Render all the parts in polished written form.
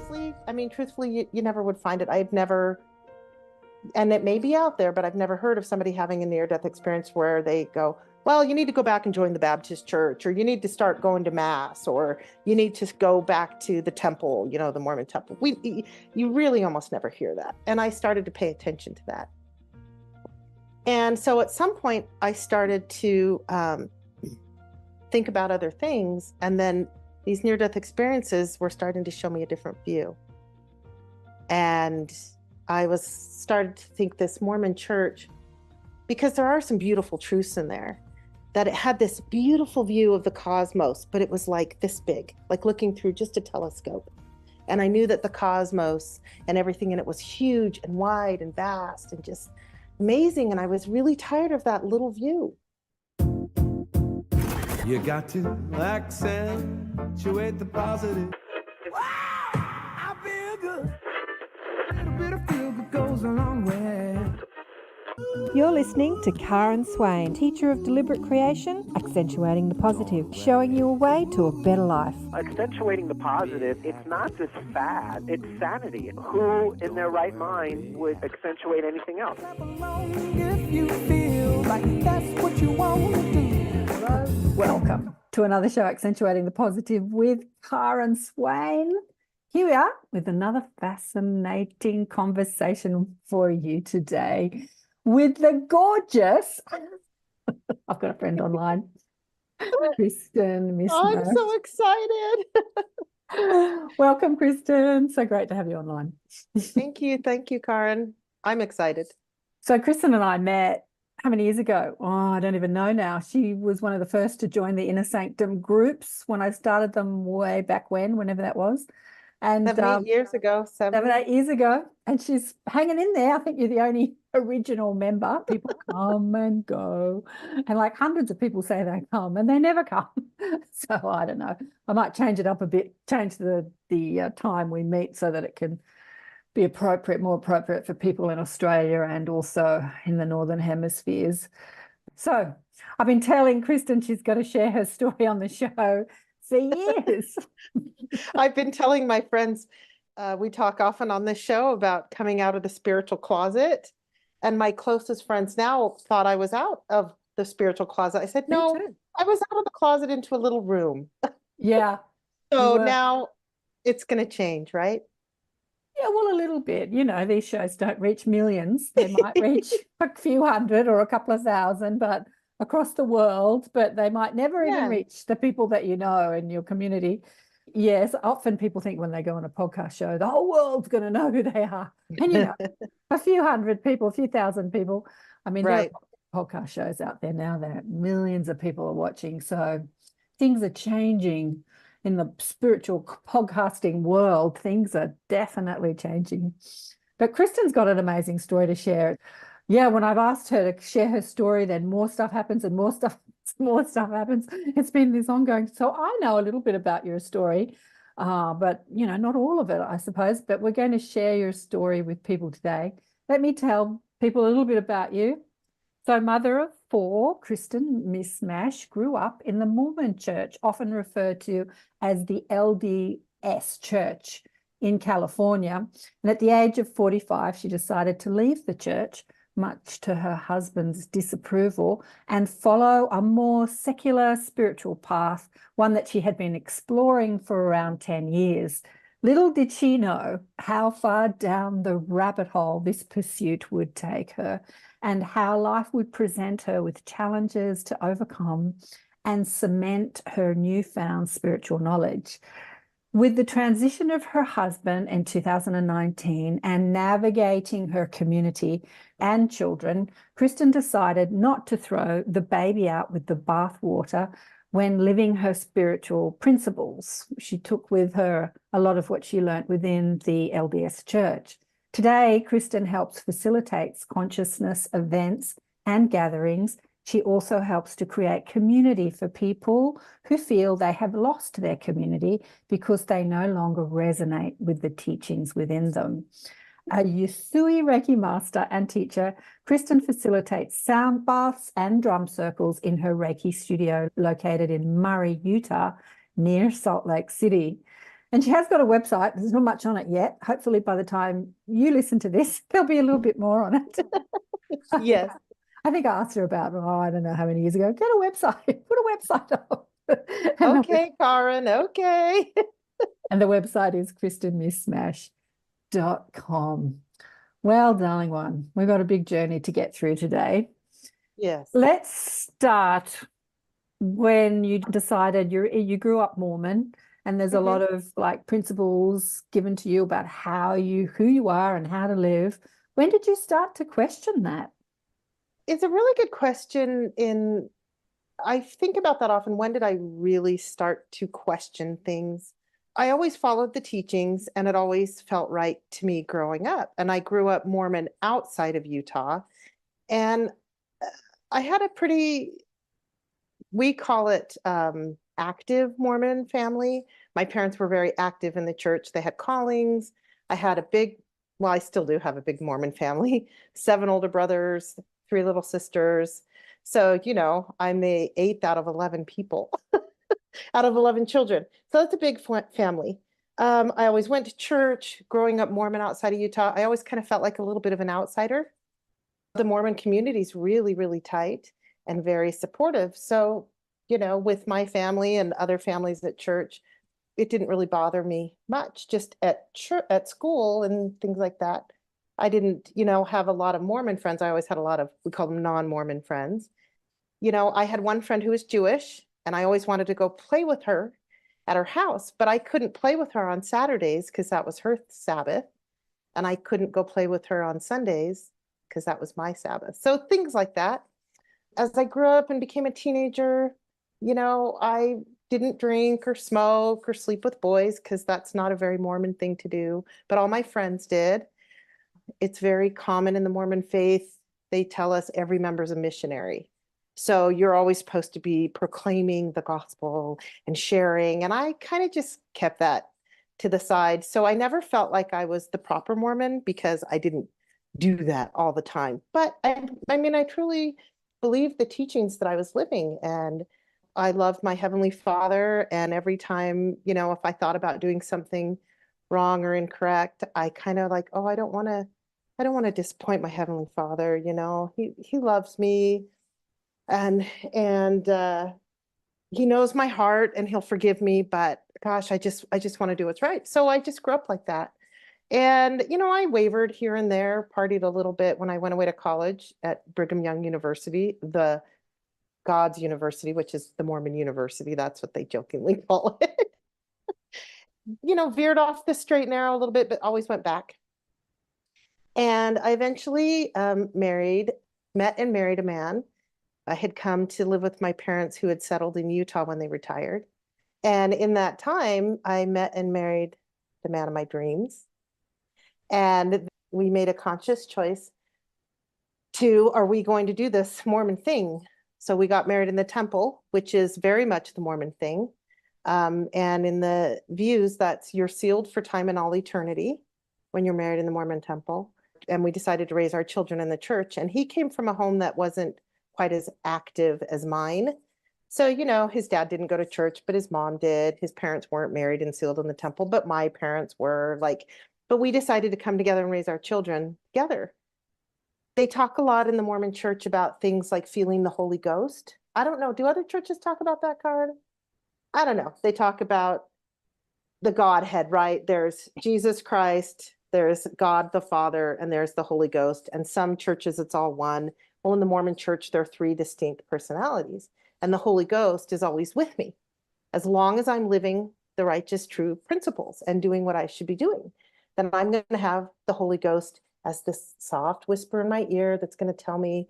honestly, I mean, truthfully, you never would find it. I've never, and it may be out there, but I've never heard of somebody having a near-death experience where they go, well, you need to go back and join the Baptist church, or you need to start going to mass, or you need to go back to the temple, you know, the Mormon temple. You really almost never hear that. And I started to pay attention to that. And so at some point I started to think about other things. And then these near-death experiences were starting to show me a different view. And I started to think this Mormon Church, because there are some beautiful truths in there, that it had this beautiful view of the cosmos, but it was like this big, like looking through just a telescope. And I knew that the cosmos and everything in it was huge and wide and vast and just amazing. And I was really tired of that little view. You got to accentuate the positive. Wow, I feel good. A little bit of feel good goes a long way. You're listening to Karen Swain, teacher of deliberate creation, accentuating the positive, showing you a way to a better life. Accentuating the positive, it's not just fad, it's sanity. Who in their right mind would accentuate anything else? If you feel like that's what you want to do. Welcome to another show, Accentuating the Positive with Karen Swain. Here we are with another fascinating conversation for you today with the gorgeous, I've got a friend online, Kristin Mismash. I'm so excited. Welcome, Kristin. So great to have you online. Thank you, Karen. I'm excited. So Kristin and I met how many years ago? Oh, I don't even know now. She was one of the first to join the Inner Sanctum groups when I started them way back whenever that was. And 7 years ago. 8 years ago. And she's hanging in there. I think you're the only original member. People come and go. And like hundreds of people say they come and they never come. So I don't know. I might change it up a bit, change the time we meet so that it can be more appropriate for people in Australia and also in the Northern Hemispheres. So I've been telling Kristin she's got to share her story on the show for years. I've been telling my friends, we talk often on this show about coming out of the spiritual closet. And my closest friends now thought I was out of the spiritual closet. I said, no, I was out of the closet into a little room. Yeah. So now it's going to change, right? Yeah, well, a little bit. You know, these shows don't reach millions. They might reach a few hundred or a couple of thousand, but across the world, but they might never even reach the people that you know in your community. Yes, often people think when they go on a podcast show, the whole world's going to know who they are. And, you know, a few hundred people, a few thousand people. I mean, there are podcast shows out there now that millions of people are watching. So things are changing in the spiritual podcasting world. Things are definitely changing. But Kristin's got an amazing story to share. Yeah, when I've asked her to share her story, then more stuff happens and more stuff happens. It's been this ongoing. So I know a little bit about your story, but, you know, not all of it, I suppose. But we're going to share your story with people today. Let me tell people a little bit about you. So mother of 4, Kristin Mismash grew up in the Mormon Church, often referred to as the LDS Church in California. And at the age of 45, she decided to leave the church, much to her husband's disapproval, and follow a more secular spiritual path, one that she had been exploring for around 10 years. Little did she know how far down the rabbit hole this pursuit would take her, and how life would present her with challenges to overcome and cement her newfound spiritual knowledge. With the transition of her husband in 2019 and navigating her community and children, Kristin decided not to throw the baby out with the bathwater when living her spiritual principles. She took with her a lot of what she learnt within the LDS Church. Today, Kristin helps facilitate consciousness events and gatherings. She also helps to create community for people who feel they have lost their community because they no longer resonate with the teachings within them. A Usui Reiki master and teacher, Kristin facilitates sound baths and drum circles in her Reiki studio located in Murray, Utah, near Salt Lake City. And she has got a website. There's not much on it yet. Hopefully by the time you listen to this, there'll be a little bit more on it. Yes. I think I asked her about, I don't know how many years ago, get a website, put a website up. Okay, Karen, okay. And the website is kristinmismash.com. Well, darling one, we've got a big journey to get through today. Yes. Let's start when you decided you grew up Mormon, and there's a lot of like principles given to you about who you are and how to live. When did you start to question that? It's a really good question. I think about that often. When did I really start to question things? I always followed the teachings, and it always felt right to me growing up. And I grew up Mormon outside of Utah. And I had a we call it active Mormon family. My parents were very active in the church. They had callings. I had I still do have a big Mormon family, 7 older brothers, 3 little sisters. So, I'm the 8th out of 11 people, out of 11 children. So that's a big family. I always went to church growing up Mormon outside of Utah. I always kind of felt like a little bit of an outsider. The Mormon community is really, really tight and very supportive. So, with my family and other families at church, it didn't really bother me much. Just at school and things like that, I didn't, have a lot of Mormon friends. I always had a lot of, we call them non-Mormon friends. I had one friend who was Jewish, and I always wanted to go play with her at her house, but I couldn't play with her on Saturdays because that was her Sabbath. And I couldn't go play with her on Sundays because that was my Sabbath. So things like that. As I grew up and became a teenager, I didn't drink or smoke or sleep with boys because that's not a very Mormon thing to do, but all my friends did. It's very common in the Mormon faith. They tell us every member's a missionary. So you're always supposed to be proclaiming the gospel and sharing. And I kind of just kept that to the side. So I never felt like I was the proper Mormon because I didn't do that all the time. But I truly believed the teachings that I was living, and I loved my Heavenly Father. And every time, if I thought about doing something wrong or incorrect, I kind of like, I don't want to disappoint my Heavenly Father. He loves me, and he knows my heart, and he'll forgive me. But gosh, I just want to do what's right. So I just grew up like that. And, I wavered here and there, partied a little bit when I went away to college at Brigham Young University, the God's University, which is the Mormon University. That's what they jokingly call it. Veered off the straight and narrow a little bit, but always went back. And I eventually met and married a man. I had come to live with my parents who had settled in Utah when they retired. And in that time, I met and married the man of my dreams. And we made a conscious choice are we going to do this Mormon thing? So we got married in the temple, which is very much the Mormon thing. And in the views, you're sealed for time and all eternity when you're married in the Mormon temple. And we decided to raise our children in the church. And he came from a home that wasn't quite as active as mine. So, his dad didn't go to church, but his mom did. His parents weren't married and sealed in the temple, but my parents were but we decided to come together and raise our children together. They talk a lot in the Mormon Church about things like feeling the Holy Ghost. I don't know. Do other churches talk about that, Karen? I don't know. They talk about the Godhead, right? There's Jesus Christ, there's God the Father, and there's the Holy Ghost. And some churches, it's all one. Well, in the Mormon Church, there are 3 distinct personalities. And the Holy Ghost is always with me, as long as I'm living the righteous, true principles and doing what I should be doing. Then I'm going to have the Holy Ghost as this soft whisper in my ear that's going to tell me,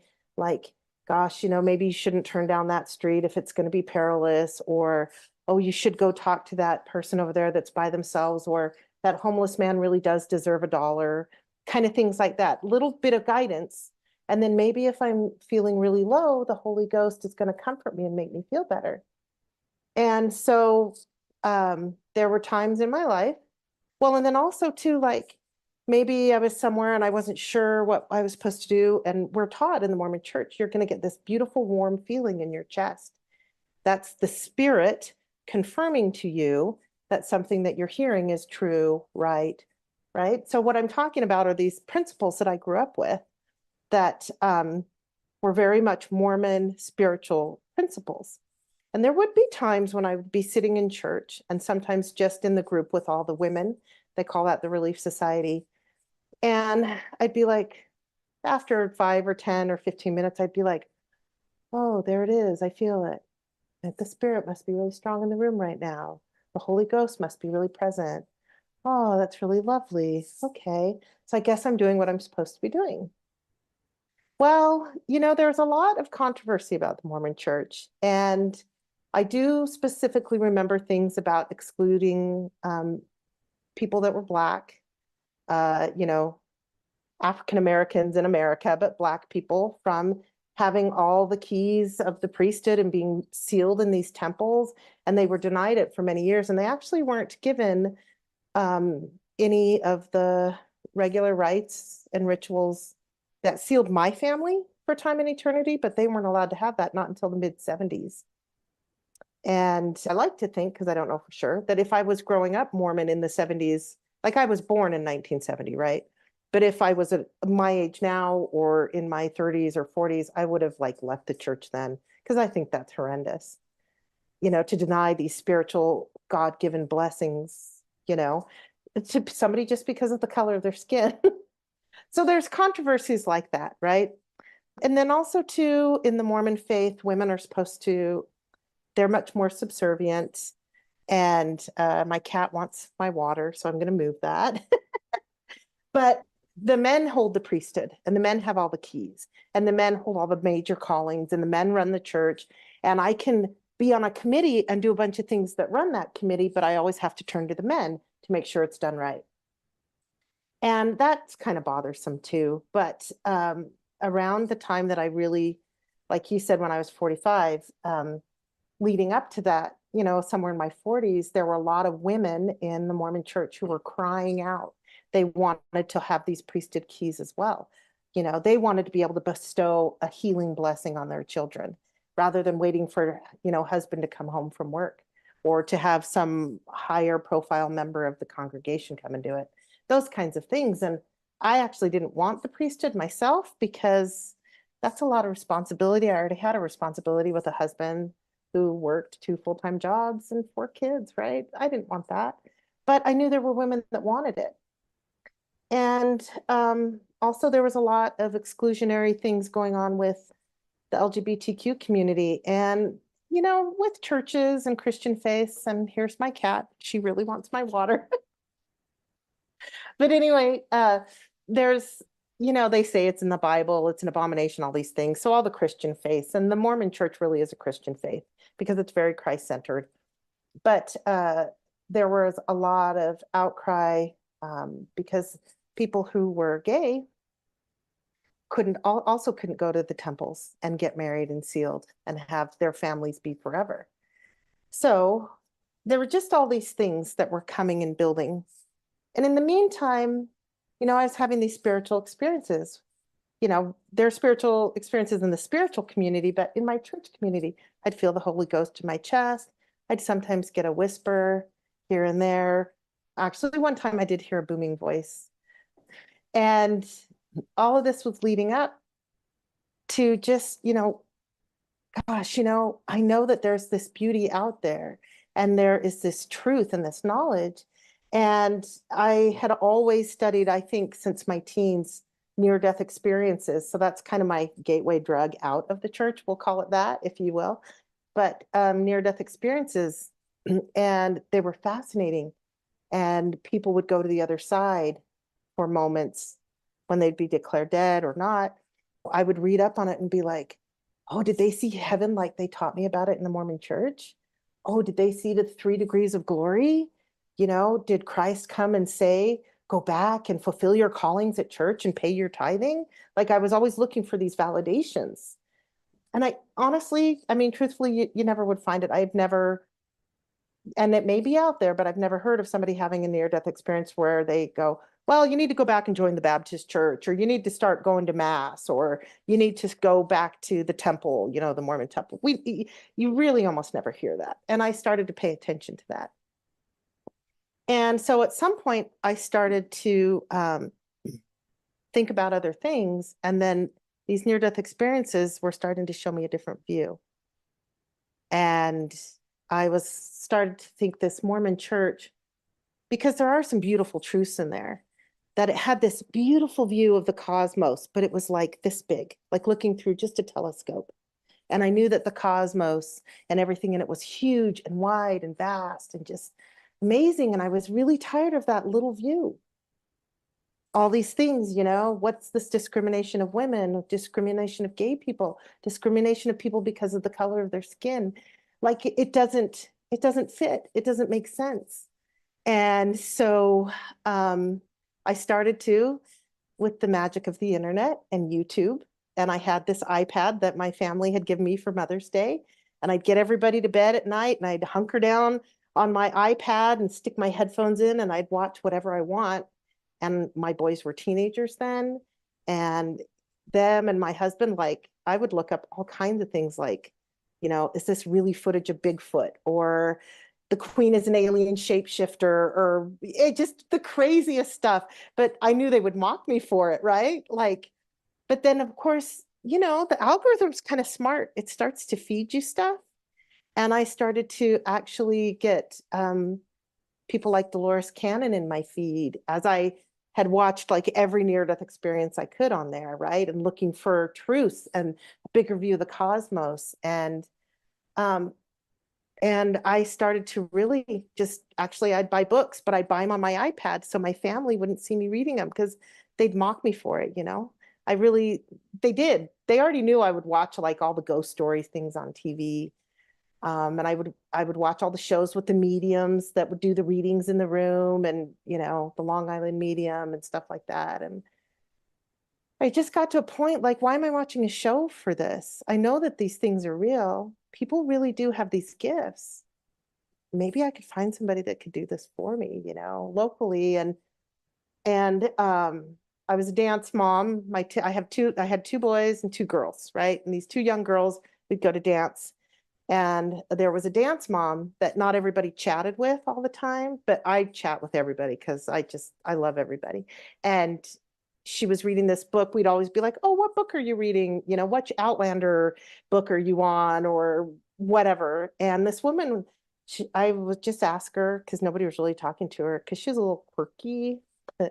gosh, maybe you shouldn't turn down that street if it's going to be perilous, or, oh, you should go talk to that person over there that's by themselves, or that homeless man really does deserve $1, kind of things like that. Little bit of guidance. And then maybe if I'm feeling really low, the Holy Ghost is going to comfort me and make me feel better. And so there were times in my life. Well, and then also too, maybe I was somewhere and I wasn't sure what I was supposed to do. And we're taught in the Mormon Church, you're going to get this beautiful warm feeling in your chest. That's the Spirit confirming to you that something that you're hearing is true, right? So what I'm talking about are these principles that I grew up with that were very much Mormon spiritual principles. And there would be times when I would be sitting in church, and sometimes just in the group with all the women. They call that the Relief Society. And I'd be like, after 5 or 10 or 15 minutes, I'd be like, oh, there it is. I feel it. Like the spirit must be really strong in the room right now. The Holy Ghost must be really present. Oh, that's really lovely. Okay. So I guess I'm doing what I'm supposed to be doing. Well, there's a lot of controversy about the Mormon Church. And I do specifically remember things about excluding people that were Black, African Americans in America, but Black people from having all the keys of the priesthood and being sealed in these temples. And they were denied it for many years. And they actually weren't given any of the regular rites and rituals that sealed my family for time and eternity, but they weren't allowed to have that, not until the mid-70s. And I like to think, because I don't know for sure, that if I was growing up Mormon in the 70s, like I was born in 1970, right? But if I was at my age now or in my 30s or 40s, I would have left the church then, because I think that's horrendous, to deny these spiritual God-given blessings, to somebody just because of the color of their skin. So there's controversies like that, right? And then also too, in the Mormon faith, women are supposed to, they're much more subservient. And my cat wants my water, so I'm going to move that. But the men hold the priesthood, and the men have all the keys, and the men hold all the major callings, and the men run the church. And I can be on a committee and do a bunch of things that run that committee, but I always have to turn to the men to make sure it's done right. And that's kind of bothersome too. But around the time that I really, like you said, when I was 45, leading up to that, somewhere in my 40s, there were a lot of women in the Mormon Church who were crying out. They wanted to have these priesthood keys as well. They wanted to be able to bestow a healing blessing on their children rather than waiting for, husband to come home from work or to have some higher profile member of the congregation come and do it. Those kinds of things. And I actually didn't want the priesthood myself because that's a lot of responsibility. I already had a responsibility with a husband who worked 2 full-time jobs and 4 kids, right? I didn't want that. But I knew there were women that wanted it. And also there was a lot of exclusionary things going on with the LGBTQ community and, with churches and Christian faiths. And here's my cat. She really wants my water. But anyway, there's, they say it's in the Bible, it's an abomination, all these things. So all the Christian faiths, and the Mormon Church really is a Christian faith because it's very Christ-centered. But there was a lot of outcry because people who were gay also couldn't go to the temples and get married and sealed and have their families be forever. So there were just all these things that were coming and building. And in the meantime, I was having these spiritual experiences. There are spiritual experiences in the spiritual community, but in my church community, I'd feel the Holy Ghost in my chest. I'd sometimes get a whisper here and there. Actually, one time I did hear a booming voice. And all of this was leading up to just, gosh, I know that there's this beauty out there and there is this truth and this knowledge. And I had always studied, I think, since my teens, near-death experiences. So that's kind of my gateway drug out of the church. We'll call it that, if you will. But near-death experiences, and they were fascinating. And people would go to the other side for moments when they'd be declared dead or not. I would read up on it and be like, oh, did they see heaven like they taught me about it in the Mormon Church? Oh, did they see the 3 degrees of glory? Did Christ come and say, go back and fulfill your callings at church and pay your tithing? I was always looking for these validations. And I honestly, truthfully, you never would find it. I've never, and it may be out there, but I've never heard of somebody having a near-death experience where they go, well, you need to go back and join the Baptist church, or you need to start going to mass, or you need to go back to the temple, the Mormon temple. You really almost never hear that. And I started to pay attention to that. And so at some point I started to think about other things. And then these near-death experiences were starting to show me a different view. And I was started to think this Mormon Church, because there are some beautiful truths in there, that it had this beautiful view of the cosmos, but it was like this big, like looking through just a telescope. And I knew that the cosmos and everything in it was huge and wide and vast and just amazing. And I was really tired of that little view. All these things, you know, what's this discrimination of women, discrimination of gay people, discrimination of people because of the color of their skin? Like it doesn't fit. It doesn't make sense. And so I started to, with the magic of the internet and YouTube, and I had this iPad that my family had given me for Mother's Day, and I'd get everybody to bed at night and I'd hunker down on my iPad and stick my headphones in and I'd watch whatever I want. And my boys were teenagers then, and them and my husband, like I would look up all kinds of things like, you know, is this really footage of Bigfoot, or the queen is an alien shapeshifter, or it just the craziest stuff. But I knew they would mock me for it, right? Like, but then of course, you know, the algorithm's kind of smart. It starts to feed you stuff. And I started to actually get people like Dolores Cannon in my feed, as I had watched like every near-death experience I could on there, right? And looking for truths and a bigger view of the cosmos. And I started to really just, actually I'd buy books, but I'd buy them on my iPad so my family wouldn't see me reading them because they'd mock me for it, you know? They did. They already knew I would watch like all the ghost stories things on TV. And I would watch all the shows with the mediums that would do the readings in the room, and, you know, the Long Island medium and stuff like that. And I just got to a point like, why am I watching a show for this? I know that these things are real. People really do have these gifts. Maybe I could find somebody that could do this for me, you know, locally. And I was a dance mom. I had two boys and two girls, right? And these two young girls, we'd go to dance. And there was a dance mom that not everybody chatted with all the time, but I chat with everybody because I love everybody. And she was reading this book. We'd always be like, oh, what book are you reading? You know, what Outlander book are you on, or whatever. And this woman, I would just ask her, because nobody was really talking to her, because she's a little quirky,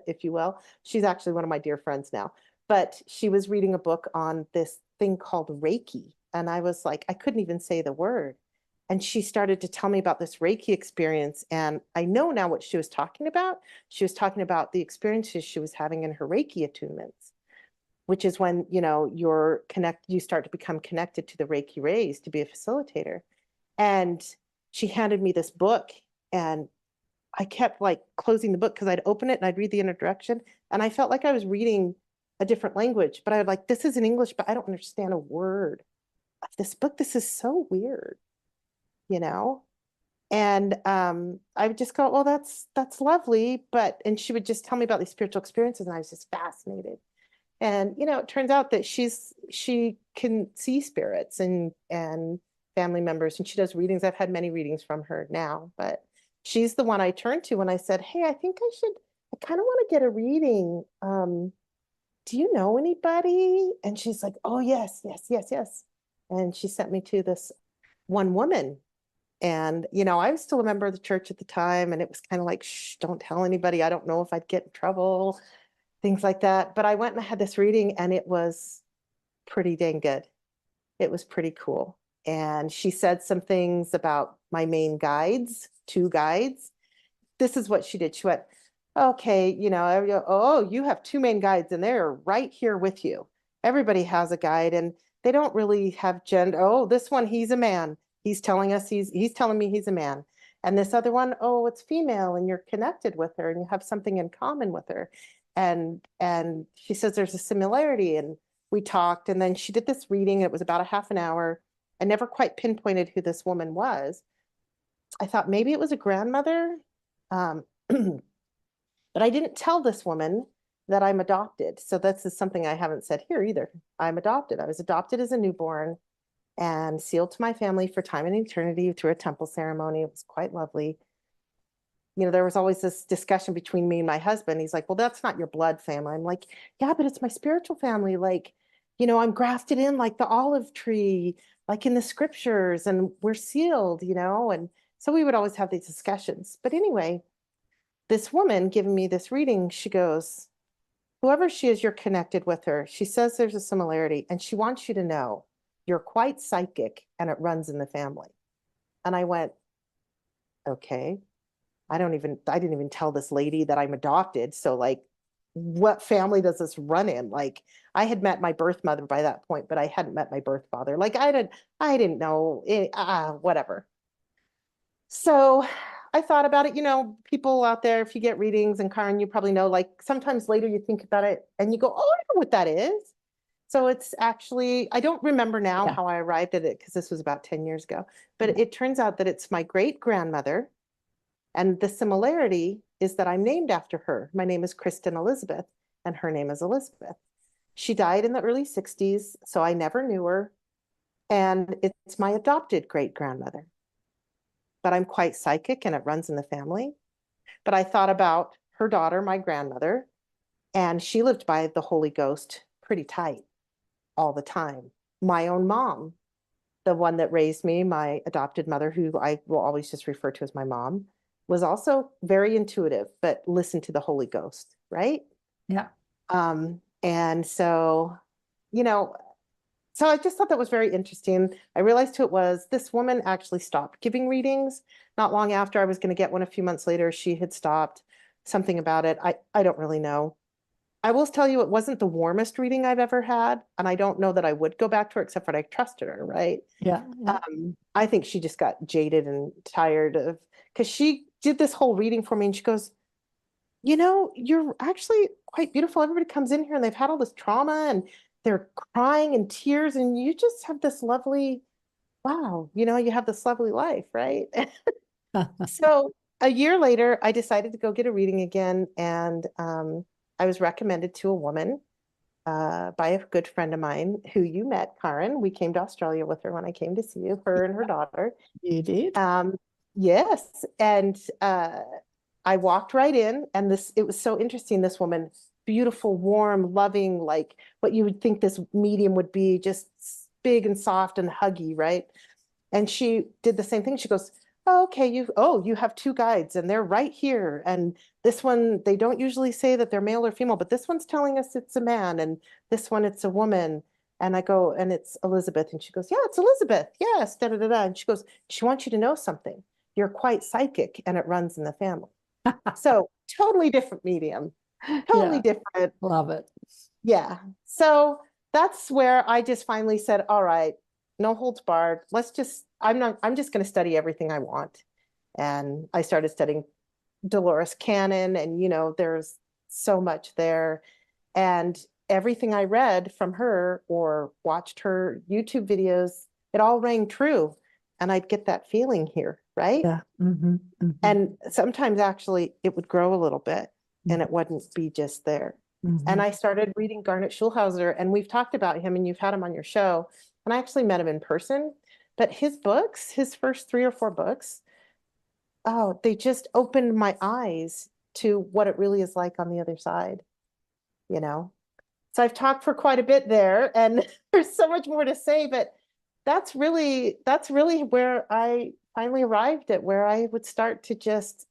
if you will. She's actually one of my dear friends now. But she was reading a book on this thing called Reiki. And I was like, I couldn't even say the word. And she started to tell me about this Reiki experience. And I know now what she was talking about. She was talking about the experiences she was having in her Reiki attunements, which is when, you know, you start to become connected to the Reiki rays to be a facilitator. And she handed me this book, and I kept like closing the book because I'd open it and I'd read the introduction. And I felt like I was reading a different language, but I was like, this is in English, but I don't understand a word of this book. This is so weird, you know? And I would just go, well, that's lovely. And she would just tell me about these spiritual experiences, and I was just fascinated. And, you know, it turns out that she can see spirits and family members, and she does readings. I've had many readings from her now, but she's the one I turned to when I said, hey, I kind of want to get a reading. Do you know anybody? And she's like, oh, yes. And she sent me to this one woman. And, you know, I was still a member of the church at the time. And it was kind of like, shh, don't tell anybody. I don't know if I'd get in trouble, things like that. But I went and I had this reading, and it was pretty dang good. It was pretty cool. And she said some things about my main guides, two guides. This is what she did. She went, okay, you know, oh, you have two main guides, and they're right here with you. Everybody has a guide, and they don't really have gender. Oh, this one, he's a man. He's telling us he's telling me he's a man. And this other one, oh, it's female, and you're connected with her, and you have something in common with her. And she says there's a similarity. And we talked, and then she did this reading. It was about a half an hour. I never quite pinpointed who this woman was. I thought maybe it was a grandmother. But I didn't tell this woman that I'm adopted. So this is something I haven't said here either. I'm adopted. I was adopted as a newborn and sealed to my family for time and eternity through a temple ceremony. It was quite lovely. there was always this discussion between me and my husband. He's like, well, that's not your blood family. I'm like, yeah, but it's my spiritual family. Like, I'm grafted in like the olive tree, like in the scriptures, and we're sealed, and so we would always have these discussions. But anyway, this woman giving me this reading, she goes, whoever she is, you're connected with her. She says there's a similarity, and she wants you to know you're quite psychic and it runs in the family. And I went, okay. I didn't even tell this lady that I'm adopted. So like, what family does this run in? Like, I had met my birth mother by that point, but I hadn't met my birth father. Like I didn't know whatever. So I thought about it, people out there, if you get readings, and Karen, you probably know, like sometimes later you think about it and you go, oh, I know what that is. So it's actually, I don't remember now how I arrived at it because this was about 10 years ago, but it turns out that it's my great grandmother. And the similarity is that I'm named after her. My name is Kristin Elizabeth, and her name is Elizabeth. She died in the early 60s, so I never knew her. And it's my adopted great grandmother. But I'm quite psychic, and it runs in the family. But I thought about her daughter, my grandmother, and she lived by the Holy Ghost pretty tight all the time. My own mom, the one that raised me, my adopted mother, who I will always just refer to as my mom, was also very intuitive, but listened to the Holy Ghost, right? Yeah. And so, so I just thought that was very interesting. I realized who it was. This woman actually stopped giving readings not long after I was going to get one. A few months later, she had stopped. Something about it, I don't really know. I will tell you, it wasn't the warmest reading I've ever had, and I don't know that I would go back to her, except for I trusted her, right? Yeah. I think she just got jaded and tired of, because she did this whole reading for me, and she goes, you're actually quite beautiful. Everybody comes in here and they've had all this trauma and they're crying in tears, and you just have this lovely, wow, you have this lovely life, right? So a year later, I decided to go get a reading again, and I was recommended to a woman by a good friend of mine who you met, Karen. We came to Australia with her when I came to see you, her and her daughter. You did? Yes. And I walked right in, and it was so interesting. This woman, beautiful, warm, loving, like what you would think this medium would be, just big and soft and huggy, right? And she did the same thing. She goes, oh, okay, you have two guides, and they're right here. And this one, they don't usually say that they're male or female, but this one's telling us it's a man, and this one, it's a woman. And I go, and it's Elizabeth. And she goes, yeah, it's Elizabeth. Yes, da da da da. And she goes, she wants you to know something. You're quite psychic, and it runs in the family. So totally different medium, totally different. Love it. Yeah. So that's where I just finally said, all right, no holds barred. I'm just going to study everything I want. And I started studying Dolores Cannon, and, there's so much there. And everything I read from her or watched her YouTube videos, it all rang true. And I'd get that feeling here, right? Yeah. Mm-hmm. Mm-hmm. And sometimes actually it would grow a little bit, and it wouldn't be just there. Mm-hmm. And I started reading Garnet Schulhauser, and we've talked about him, and you've had him on your show. And I actually met him in person, but his books, his first 3 or 4 books, oh, they just opened my eyes to what it really is like on the other side, So I've talked for quite a bit there, and there's so much more to say, but that's really where I finally arrived at, where I would start to just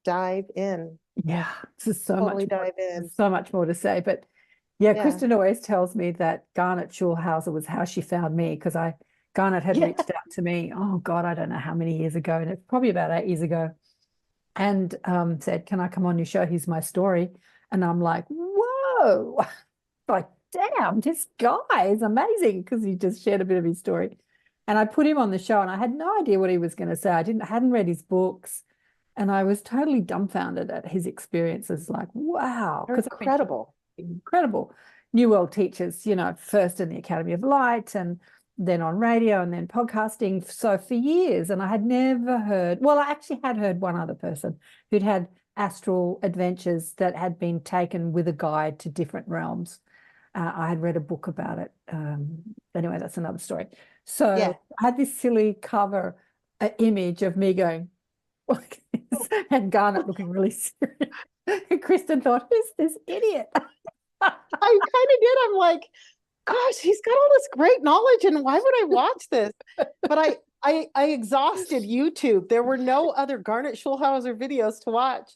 dive in. Yeah, this is so totally much more, dive in. so much more to say. But yeah, Kristin always tells me that Garnet Schulhauser was how she found me, because Garnet had reached out to me, oh God, I don't know how many years ago, and it's probably about 8 years ago, and said, can I come on your show? Here's my story. And I'm like, whoa, like, damn, this guy is amazing, because he just shared a bit of his story. And I put him on the show, and I had no idea what he was going to say. I hadn't read his books, and I was totally dumbfounded at his experiences. Like, wow, because incredible New World teachers, first in the Academy of Light, and then on radio, and then podcasting. So for years, and I had never heard. Well, I actually had heard one other person who'd had astral adventures that had been taken with a guide to different realms. I had read a book about it. Anyway, that's another story. So I had this silly cover image of me going, what is and Garnet looking really serious. And Kristin thought, who's this idiot? I kind of did. I'm like, gosh, he's got all this great knowledge, and why would I watch this? But I exhausted YouTube. There were no other Garnet Schulhauser videos to watch.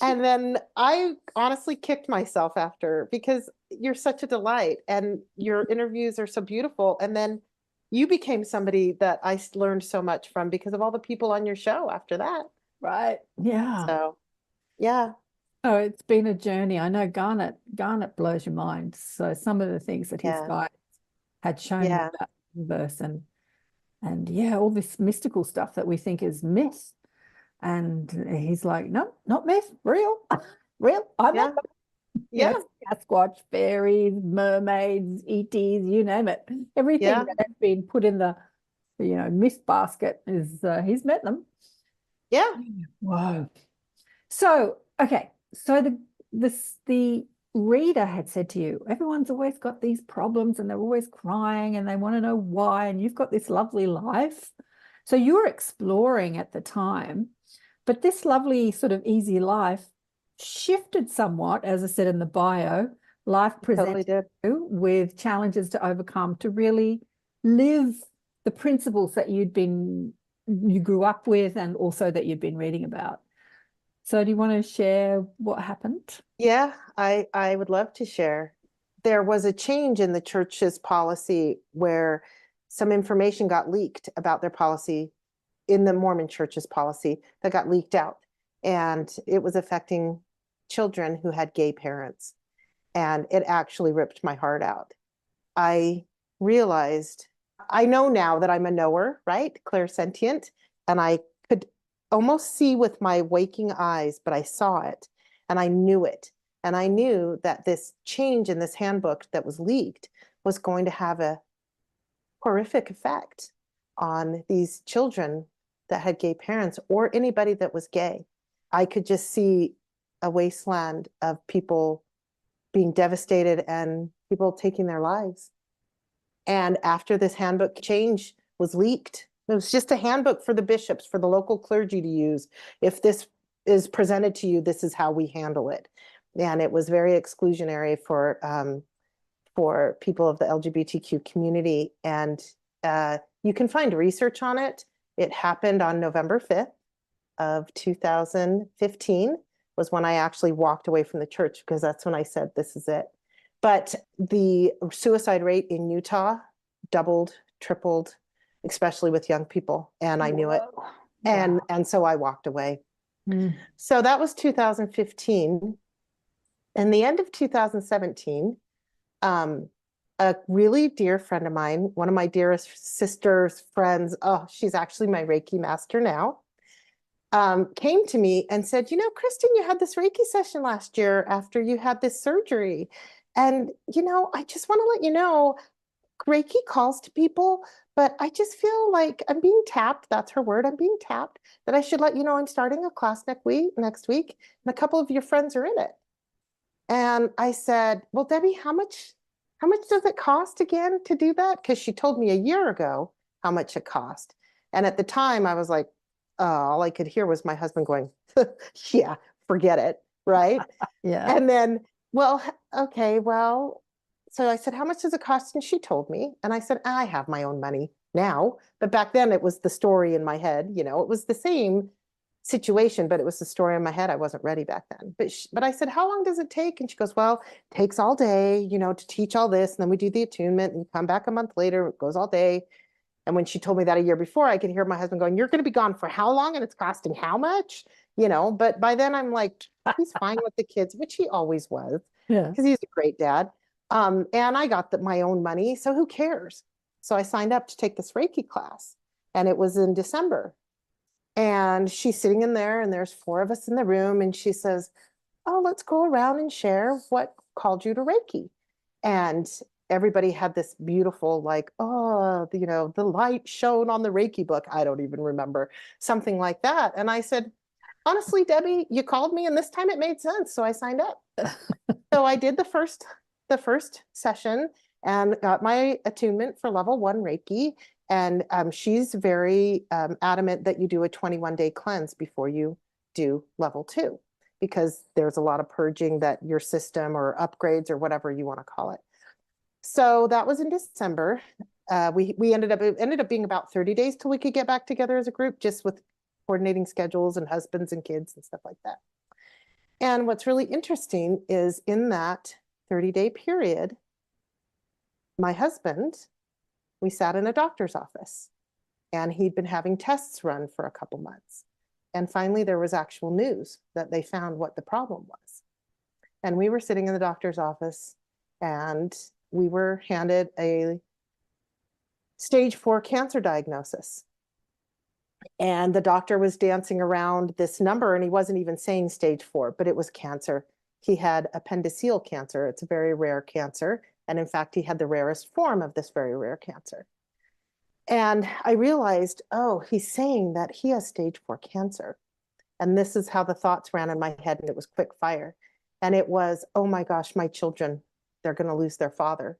And then I honestly kicked myself after, because you're such a delight and your interviews are so beautiful. And then you became somebody that I learned so much from because of all the people on your show after that. Right. Yeah. So, yeah. Oh, it's been a journey. I know Garnet blows your mind. So some of the things that his Yeah. guides had shown me Yeah. about the universe and yeah, all this mystical stuff that we think is myth. And he's like, no, not myth, real, real. I met them. Yeah. Sasquatch, fairies, mermaids, ETs, you name it. Everything Yeah. that has been put in the myth basket is he's met them. Yeah. Whoa. So okay, so the reader had said to you, everyone's always got these problems and they're always crying and they want to know why, and you've got this lovely life. So you were exploring at the time, but this lovely sort of easy life shifted somewhat, as I said in the bio. Life presented you with challenges to overcome to really live the principles that you grew up with and also that you've been reading about. So do you want to share what happened? Yeah, I would love to share. There was a change in the church's policy where some information got leaked about their policy in the Mormon Church's policy that got leaked out. And it was affecting children who had gay parents. And it actually ripped my heart out. I realized, I know now that I'm a knower, right? Clairsentient. And I could almost see with my waking eyes, but I saw it and I knew it. And I knew that this change in this handbook that was leaked was going to have a horrific effect on these children that had gay parents or anybody that was gay. I could just see a wasteland of people being devastated and people taking their lives. And after this handbook change was leaked, it was just a handbook for the bishops, for the local clergy to use. If this is presented to you, this is how we handle it. And it was very exclusionary for people of the LGBTQ community. And you can find research on it. It happened on November 5th of 2015 was when I actually walked away from the church, because that's when I said, this is it. But the suicide rate in Utah doubled, tripled, especially with young people. And I knew it. And so I walked away. So that was 2015. In the end of 2017, a really dear friend of mine, one of my dearest sister's friends, she's actually my Reiki master now, came to me and said, Kristin, you had this Reiki session last year after you had this surgery. And, I just want to let you know, Reiki calls to people, but I just feel like I'm being tapped. That's her word. I'm being tapped, that I should let you know I'm starting a class next week, and a couple of your friends are in it. And I said, well, Debbie, how much does it cost again to do that? Because she told me a year ago how much it cost. And at the time I was like, all I could hear was my husband going, yeah, forget it. Right. Yeah. And then, well, okay, well, so I said, how much does it cost? And she told me, and I said, I have my own money now. But back then it was the story in my head, it was the same situation, but it was the story in my head. I wasn't ready back then. But I said, how long does it take? And she goes, well, it takes all day, to teach all this. And then we do the attunement and you come back a month later, it goes all day. And when she told me that a year before, I could hear my husband going, you're going to be gone for how long? And it's costing how much? But by then I'm like, he's fine with the kids, which he always was, because he's a great dad. And I got my own money. So who cares? So I signed up to take this Reiki class, and it was in December. And she's sitting in there, and there's 4 of us in the room. And she says, oh, let's go around and share what called you to Reiki. And everybody had this beautiful, the light shone on the Reiki book. I don't even remember, something like that. And I said, honestly, Debbie, you called me and this time it made sense. So I signed up. So I did the first session and got my attunement for level 1 Reiki. And she's very adamant that you do a 21-day cleanse before you do level 2 because there's a lot of purging that your system or upgrades or whatever you want to call it. So that was in December. It ended up being about 30 days till we could get back together as a group, just with coordinating schedules and husbands and kids and stuff like that. And what's really interesting is in that 30-day period, my husband, we sat in a doctor's office and he'd been having tests run for a couple months. And finally, there was actual news that they found what the problem was. And we were sitting in the doctor's office and we were handed a stage 4 cancer diagnosis. And the doctor was dancing around this number and he wasn't even saying stage 4, but it was cancer. He had appendiceal cancer. It's a very rare cancer. And in fact, he had the rarest form of this very rare cancer. And I realized, oh, he's saying that he has stage 4 cancer. And this is how the thoughts ran in my head, and it was quick fire. And it was, oh my gosh, my children, they're going to lose their father.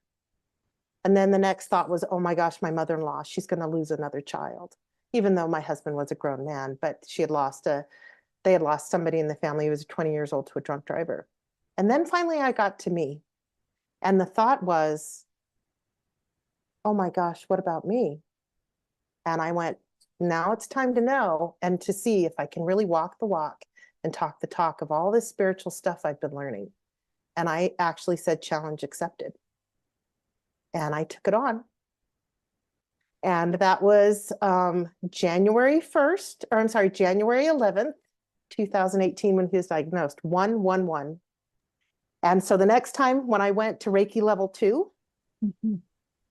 And then the next thought was, oh my gosh, my mother-in-law, she's going to lose another child, even though my husband was a grown man, but they had lost somebody in the family who was 20 years old to a drunk driver. And then finally I got to me. And the thought was, oh my gosh, what about me? And I went, now it's time to know and to see if I can really walk the walk and talk the talk of all this spiritual stuff I've been learning. And I actually said, challenge accepted. And I took it on. And that was January 11th, 2018, when he was diagnosed, 111. And so the next time when I went to Reiki level 2,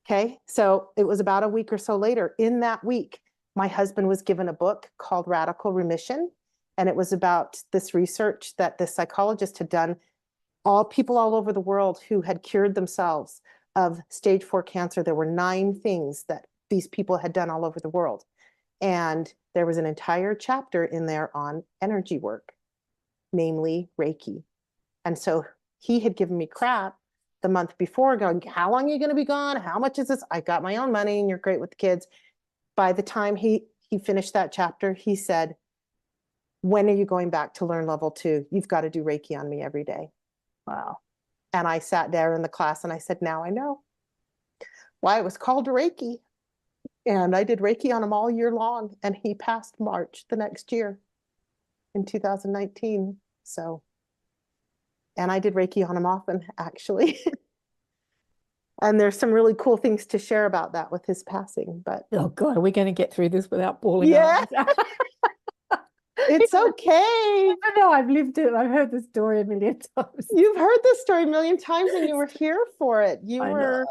okay, so it was about a week or so later. In that week, my husband was given a book called Radical Remission. And it was about this research that the psychologist had done, people all over the world who had cured themselves of stage 4 cancer. There were 9 things that these people had done all over the world. And there was an entire chapter in there on energy work, namely Reiki. And so he had given me crap the month before going, how long are you going to be gone? How much is this? I got my own money and you're great with the kids. By the time he finished that chapter, he said, when are you going back to learn level 2? You've got to do Reiki on me every day. Wow. And I sat there in the class and I said, now I know why it was called Reiki. And I did Reiki on him all year long. And he passed March the next year in 2019. So, and I did Reiki on him often, actually. And there's some really cool things to share about that with his passing. But oh God, are we going to get through this without bawling? Yeah. It's okay. I know, I've lived it. I've heard the story a million times. You've heard this story a million times and you were here for it. You were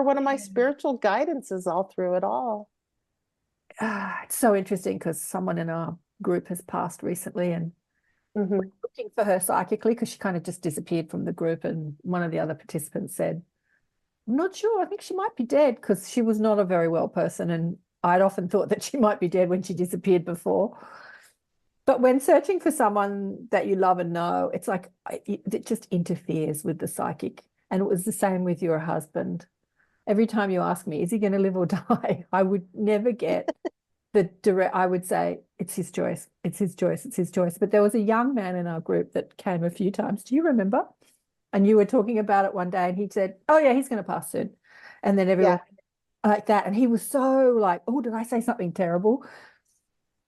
one of my spiritual guidances all through it all. It's so interesting because someone in our group has passed recently and we're looking for her psychically because she kind of just disappeared from the group, and one of the other participants said, I'm not sure, I think she might be dead, because she was not a very well person, and I'd often thought that she might be dead when she disappeared before. But when searching for someone that you love and know, it's like it just interferes with the psychic. And it was the same with your husband. Every time you ask me, is he going to live or die? I would never get the direct, I would say, it's his choice, it's his choice, it's his choice. But there was a young man in our group that came a few times. Do you remember? And you were talking about it one day and he said, oh yeah, he's going to pass soon. And then everyone like that. And he was so like, oh, did I say something terrible?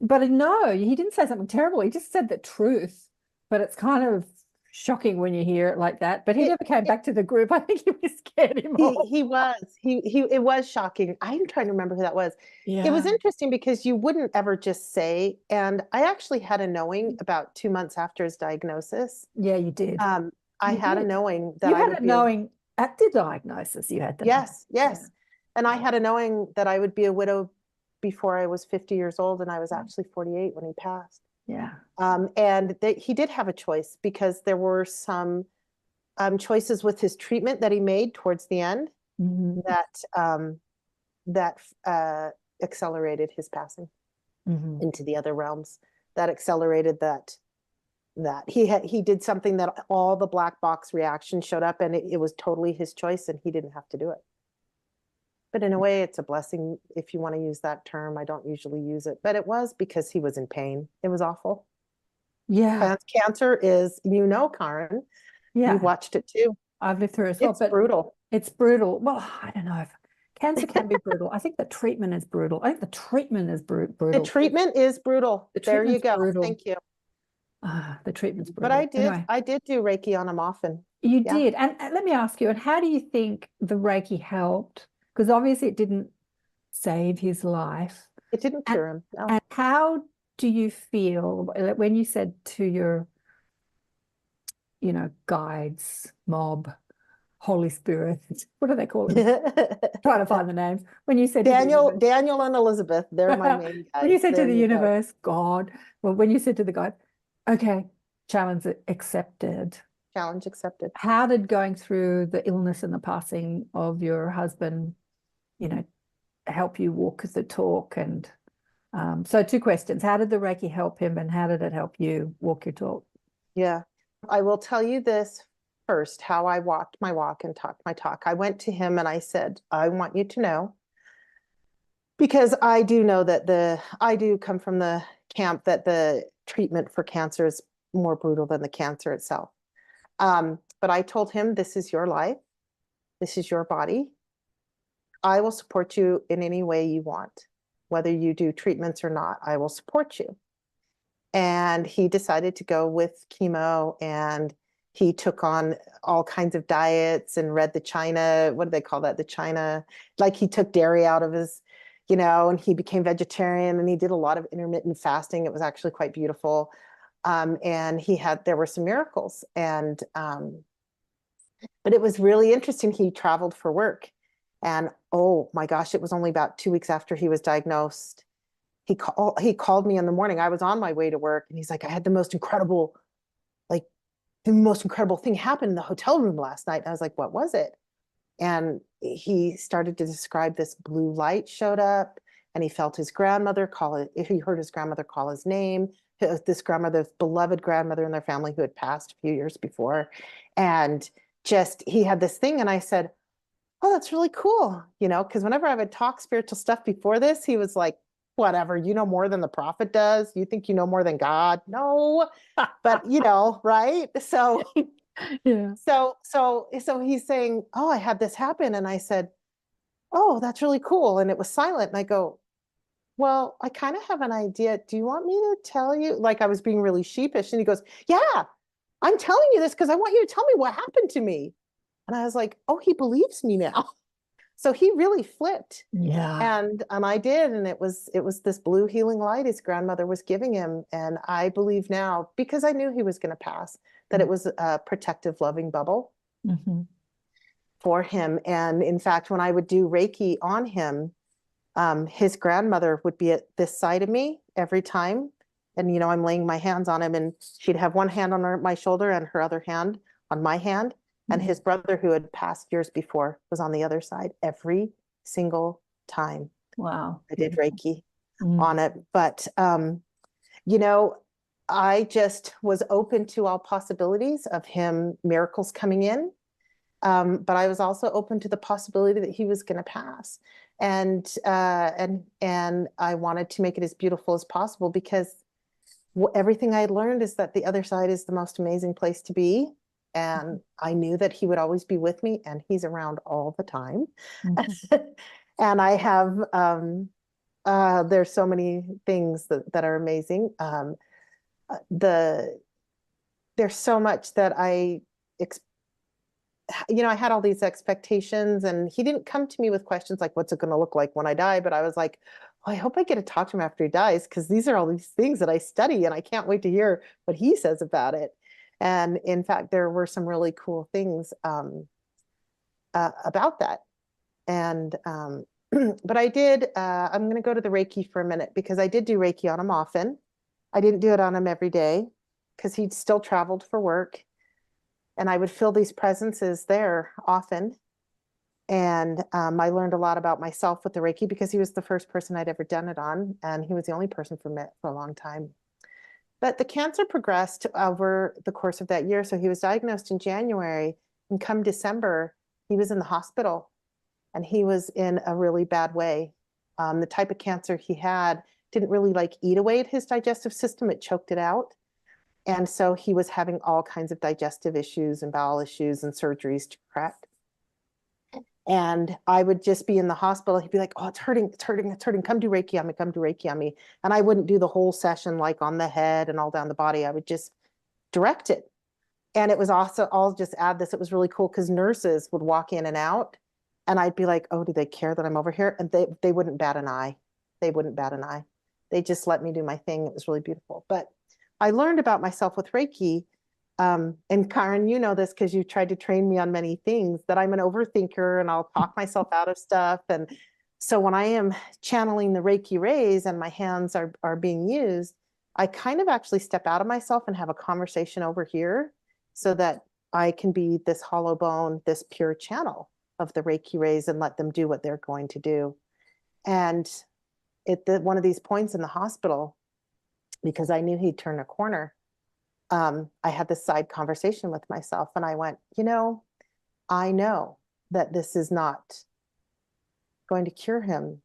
But no, he didn't say something terrible. He just said the truth. But it's kind of shocking when you hear it like that. But he never came back to the group. I think we scared him off. He was. It was shocking. I'm trying to remember who that was. Yeah. It was interesting because you wouldn't ever just say, and I actually had a knowing about 2 months after his diagnosis. Yeah, you did. I had a knowing that you I had would a knowing at the diagnosis. You had the yes. Yeah. And I had a knowing that I would be a widow before I was 50 years old, and I was actually 48 when he passed. Yeah. And he did have a choice because there were some choices with his treatment that he made towards the end that accelerated his passing into the other realms. That accelerated that he did something that all the black box reactions showed up, and it was totally his choice, and he didn't have to do it. But in a way, it's a blessing if you want to use that term. I don't usually use it, but it was because he was in pain. It was awful. Yeah. Cancer is, Karen, Yeah. you've watched it too. I've lived through it as well, It's but brutal. it's brutal. Well, I don't know if cancer can be brutal. I think the treatment is brutal. I think the treatment is The brutal. treatment is brutal. The There you treatment's go. brutal. Thank you. The treatment's But I brutal. did, Anyway, I did do Reiki on him often. you Yeah. did. And let me ask you, and how do you think the Reiki helped? Because obviously it didn't save his life. It didn't cure him. No. And how do you feel when you said to your, guides, mob, Holy Spirit, what do they call it? Trying to find the names. When you said to the universe, Daniel and Elizabeth, they're my main guys. when you said to There the you go. universe, God, well, when you said to the God, okay, challenge accepted. Challenge accepted. How did going through the illness and the passing of your husband, help you walk the talk? And so 2 questions. How did the Reiki help him, and how did it help you walk your talk? Yeah. I will tell you this first, how I walked my walk and talked my talk. I went to him and I said, I want you to know, because I do know that I do come from the camp that the treatment for cancer is more brutal than the cancer itself. But I told him, this is your life. This is your body. I will support you in any way you want. Whether you do treatments or not, I will support you. And he decided to go with chemo, and he took on all kinds of diets and read the China, what do they call that? The China, like he took dairy out of his, and he became vegetarian, and he did a lot of intermittent fasting. It was actually quite beautiful. And there were some miracles. And, but it was really interesting. He traveled for work, and oh my gosh, it was only about 2 weeks after he was diagnosed. He called me in the morning. I was on my way to work, and he's like, I had the most incredible thing happen in the hotel room last night. And I was like, what was it? And he started to describe this blue light showed up, and he felt his grandmother call it. He heard his grandmother call his name. This grandmother's beloved grandmother in their family who had passed a few years before. And he had this thing. And I said, oh, that's really cool. Because whenever I would talk spiritual stuff before this, he was like, whatever, you know more than the prophet does. You think you know more than God? No, but right? So, Yeah. So he's saying, oh, I had this happen. And I said, oh, that's really cool. And it was silent. And I go, well, I kind of have an idea. Do you want me to tell you? Like, I was being really sheepish. And he goes, yeah, I'm telling you this because I want you to tell me what happened to me. And I was like, oh, he believes me now. So he really flipped. Yeah. And I did. And it was this blue healing light his grandmother was giving him. And I believe now, because I knew he was going to pass, that it was a protective, loving bubble for him. And in fact, when I would do Reiki on him, his grandmother would be at this side of me every time. And, I'm laying my hands on him, and she'd have one hand on my shoulder and her other hand on my hand. And his brother, who had passed years before, was on the other side every single time. Wow. I did Reiki on it. But, I just was open to all possibilities of him, miracles coming in. But I was also open to the possibility that he was going to pass. And I wanted to make it as beautiful as possible, because everything I had learned is that the other side is the most amazing place to be. And I knew that he would always be with me, and he's around all the time. And I have, there's so many things that are amazing. There's so much that I had all these expectations, and he didn't come to me with questions like, what's it going to look like when I die? But I was like, oh, I hope I get to talk to him after he dies, because these are all these things that I study, and I can't wait to hear what he says about it. And in fact, there were some really cool things about that. And, but I did, I'm going to go to the Reiki for a minute, because I did do Reiki on him often. I didn't do it on him every day, because he'd still traveled for work, and I would feel these presences there often. And I learned a lot about myself with the Reiki, because he was the first person I'd ever done it on, and he was the only person for a long time. But the cancer progressed over the course of that year. So he was diagnosed in January, and come December, he was in the hospital, and he was in a really bad way. The type of cancer he had didn't really eat away at his digestive system. It choked it out. And so he was having all kinds of digestive issues and bowel issues and surgeries to correct. And I would just be in the hospital. He'd be like, oh, it's hurting, it's hurting, it's hurting. Come do Reiki on me, come do Reiki on me. And I wouldn't do the whole session like on the head and all down the body. I would just direct it. And it was also, I'll just add this, it was really cool because nurses would walk in and out and I'd be like, oh, do they care that I'm over here? And they wouldn't bat an eye. They wouldn't bat an eye. They just let me do my thing. It was really beautiful. But I learned about myself with Reiki. And Karen, you know this because you tried to train me on many things, that I'm an overthinker and I'll talk myself out of stuff. And so when I am channeling the Reiki rays and my hands are being used, I kind of actually step out of myself and have a conversation over here so that I can be this hollow bone, this pure channel of the Reiki rays and let them do what they're going to do. And at one of these points in the hospital, because I knew he'd turn a corner, I had this side conversation with myself and I went, I know that this is not going to cure him.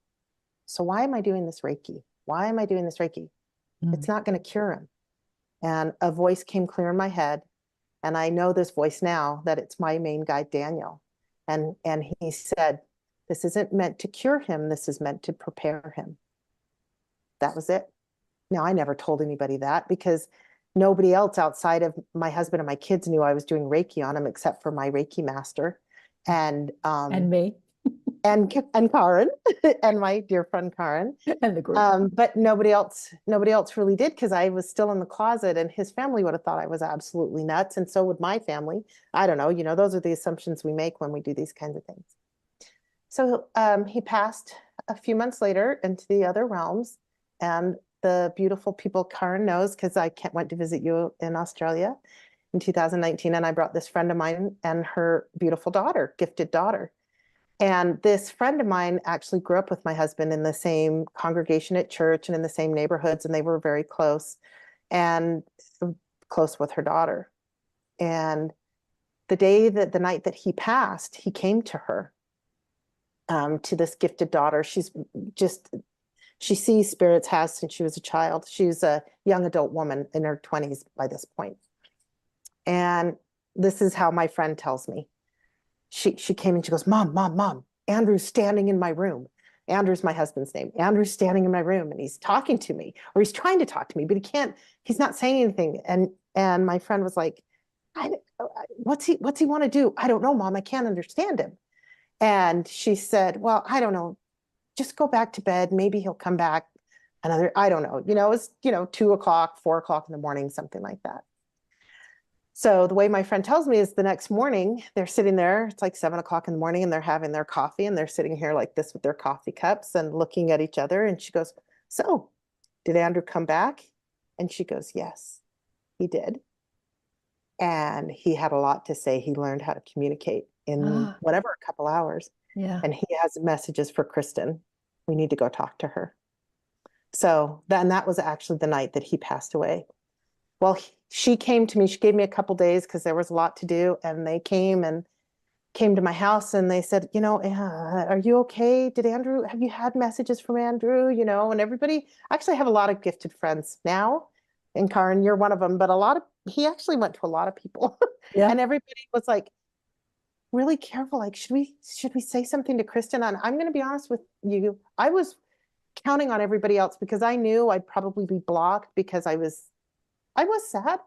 So why am I doing this Reiki? Why am I doing this Reiki? It's not going to cure him. And a voice came clear in my head. And I know this voice now, that it's my main guide, Daniel. And he said, this isn't meant to cure him. This is meant to prepare him. That was it. Now, I never told anybody that because nobody else outside of my husband and my kids knew I was doing Reiki on him, except for my Reiki master and me and Karen and my dear friend Karen and the group. But nobody else really did, because I was still in the closet, and his family would have thought I was absolutely nuts, and so would my family. I don't know, those are the assumptions we make when we do these kinds of things. So he passed a few months later into the other realms, and the beautiful people Karen knows, because I went to visit you in Australia in 2019, and I brought this friend of mine and her beautiful daughter, gifted daughter. And this friend of mine actually grew up with my husband in the same congregation at church and in the same neighborhoods, and they were very close and close with her daughter. And the night that he passed, he came to her, to this gifted daughter. She sees spirits, has since she was a child. She's a young adult woman in her 20s by this point. And this is how my friend tells me. She came and she goes, Mom, Andrew's standing in my room. Andrew's my husband's name. Andrew's standing in my room and he's talking to me, or he's trying to talk to me, but he's not saying anything. And my friend was like, what's he want to do? I don't know, Mom, I can't understand him. And she said, well, I don't know. Just go back to bed. Maybe he'll come back I don't know. It was, 2 o'clock, 4 o'clock in the morning, something like that. So the way my friend tells me is the next morning, they're sitting there, it's like 7 o'clock in the morning, and they're having their coffee, and they're sitting here like this with their coffee cups and looking at each other. And she goes, so did Andrew come back? And she goes, yes, he did. And he had a lot to say. He learned how to communicate in a couple hours. Yeah. And he has messages for Kristin. We need to go talk to her. So that was actually the night that he passed away. Well, she came to me. She gave me a couple days because there was a lot to do. And they came to my house and they said, are you okay? Have you had messages from Andrew? And everybody, I actually have a lot of gifted friends now. And Karen, you're one of them, but he actually went to a lot of people. Yeah. And everybody was like, really careful. Like, should we say something to Kristin? And I'm going to be honest with you. I was counting on everybody else because I knew I'd probably be blocked because I was sad.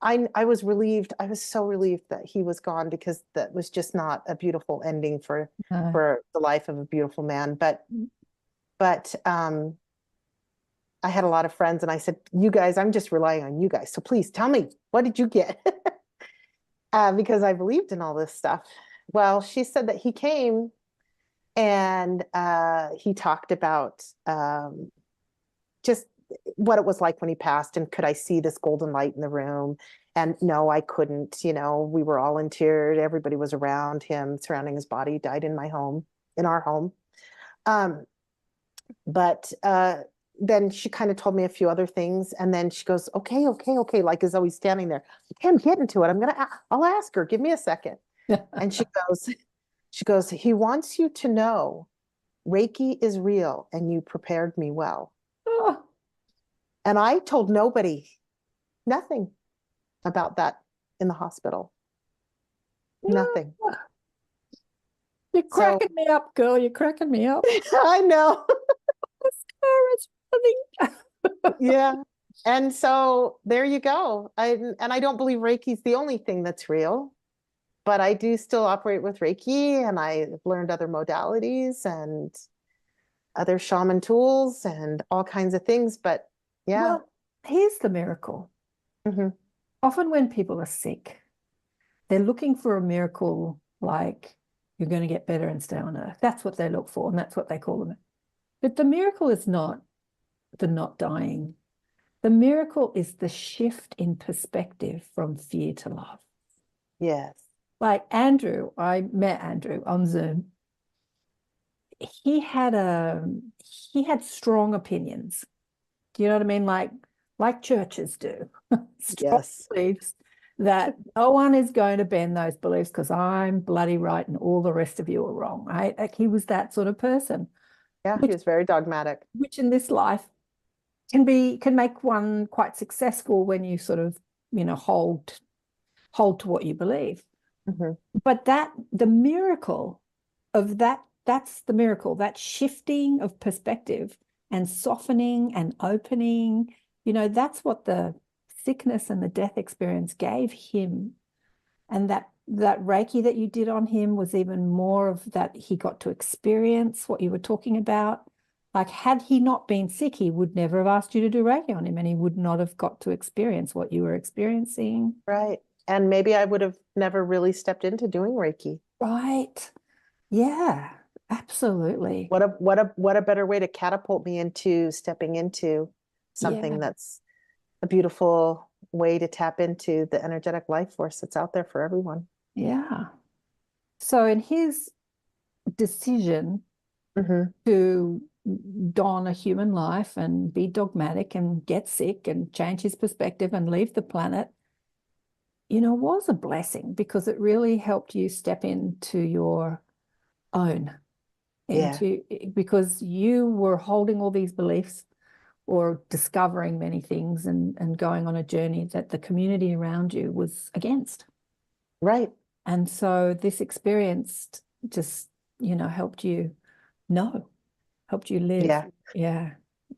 I was relieved. I was so relieved that he was gone, because that was just not a beautiful ending for the life of a beautiful man. But I had a lot of friends, and I said, you guys, I'm just relying on you guys. So please tell me, what did you get? Because I believed in all this stuff. Well, she said that he came and he talked about just what it was like when he passed, and could I see this golden light in the room? And no, I couldn't. We were all in tears. Everybody was around him, surrounding his body. He died in our home. But then she kind of told me a few other things, and then she goes, okay, like as though he's standing there. Okay, I'm getting to it. I'll ask her. Give me a second. And she goes, he wants you to know Reiki is real, and you prepared me well. Oh. And I told nobody, nothing. about that in the hospital. Nothing. You're So- cracking me up, girl. You're cracking me up. I know. Mascara's running. Yeah. And so there you go. And I don't believe Reiki's the only thing that's real, but I do still operate with Reiki, and I've learned other modalities and other shaman tools and all kinds of things. But yeah. Well, here's the miracle. Mm-hmm. Often when people are sick, they're looking for a miracle, like you're going to get better and stay on earth. That's what they look for, and that's what they call them. But the miracle is not the not dying. The miracle is the shift in perspective from fear to love. Yes. Like Andrew, I met Andrew on Zoom. He had strong opinions. Do you know what I mean? Like churches do. Strong Yes. beliefs that no one is going to bend those beliefs because I'm bloody right and all the rest of you are wrong, right? Like he was that sort of person. Yeah, he was very dogmatic. Which in this life can make one quite successful when you sort of, hold to what you believe. Mm-hmm. But the miracle of that's the miracle, that shifting of perspective and softening and opening, that's what the sickness and the death experience gave him. And that Reiki that you did on him was even more of that. He got to experience what you were talking about. Like, had he not been sick, he would never have asked you to do Reiki on him, and he would not have got to experience what you were experiencing. Right. And maybe I would have never really stepped into doing Reiki. Right. Yeah, absolutely. What a better way to catapult me into stepping into something that's a beautiful way to tap into the energetic life force that's out there for everyone. Yeah. So in his decision Mm-hmm. to don a human life and be dogmatic and get sick and change his perspective and leave the planet, was a blessing, because it really helped you step into your own, because you were holding all these beliefs or discovering many things and going on a journey that the community around you was against. Right. And so this experience just, helped you live. Yeah. Yeah.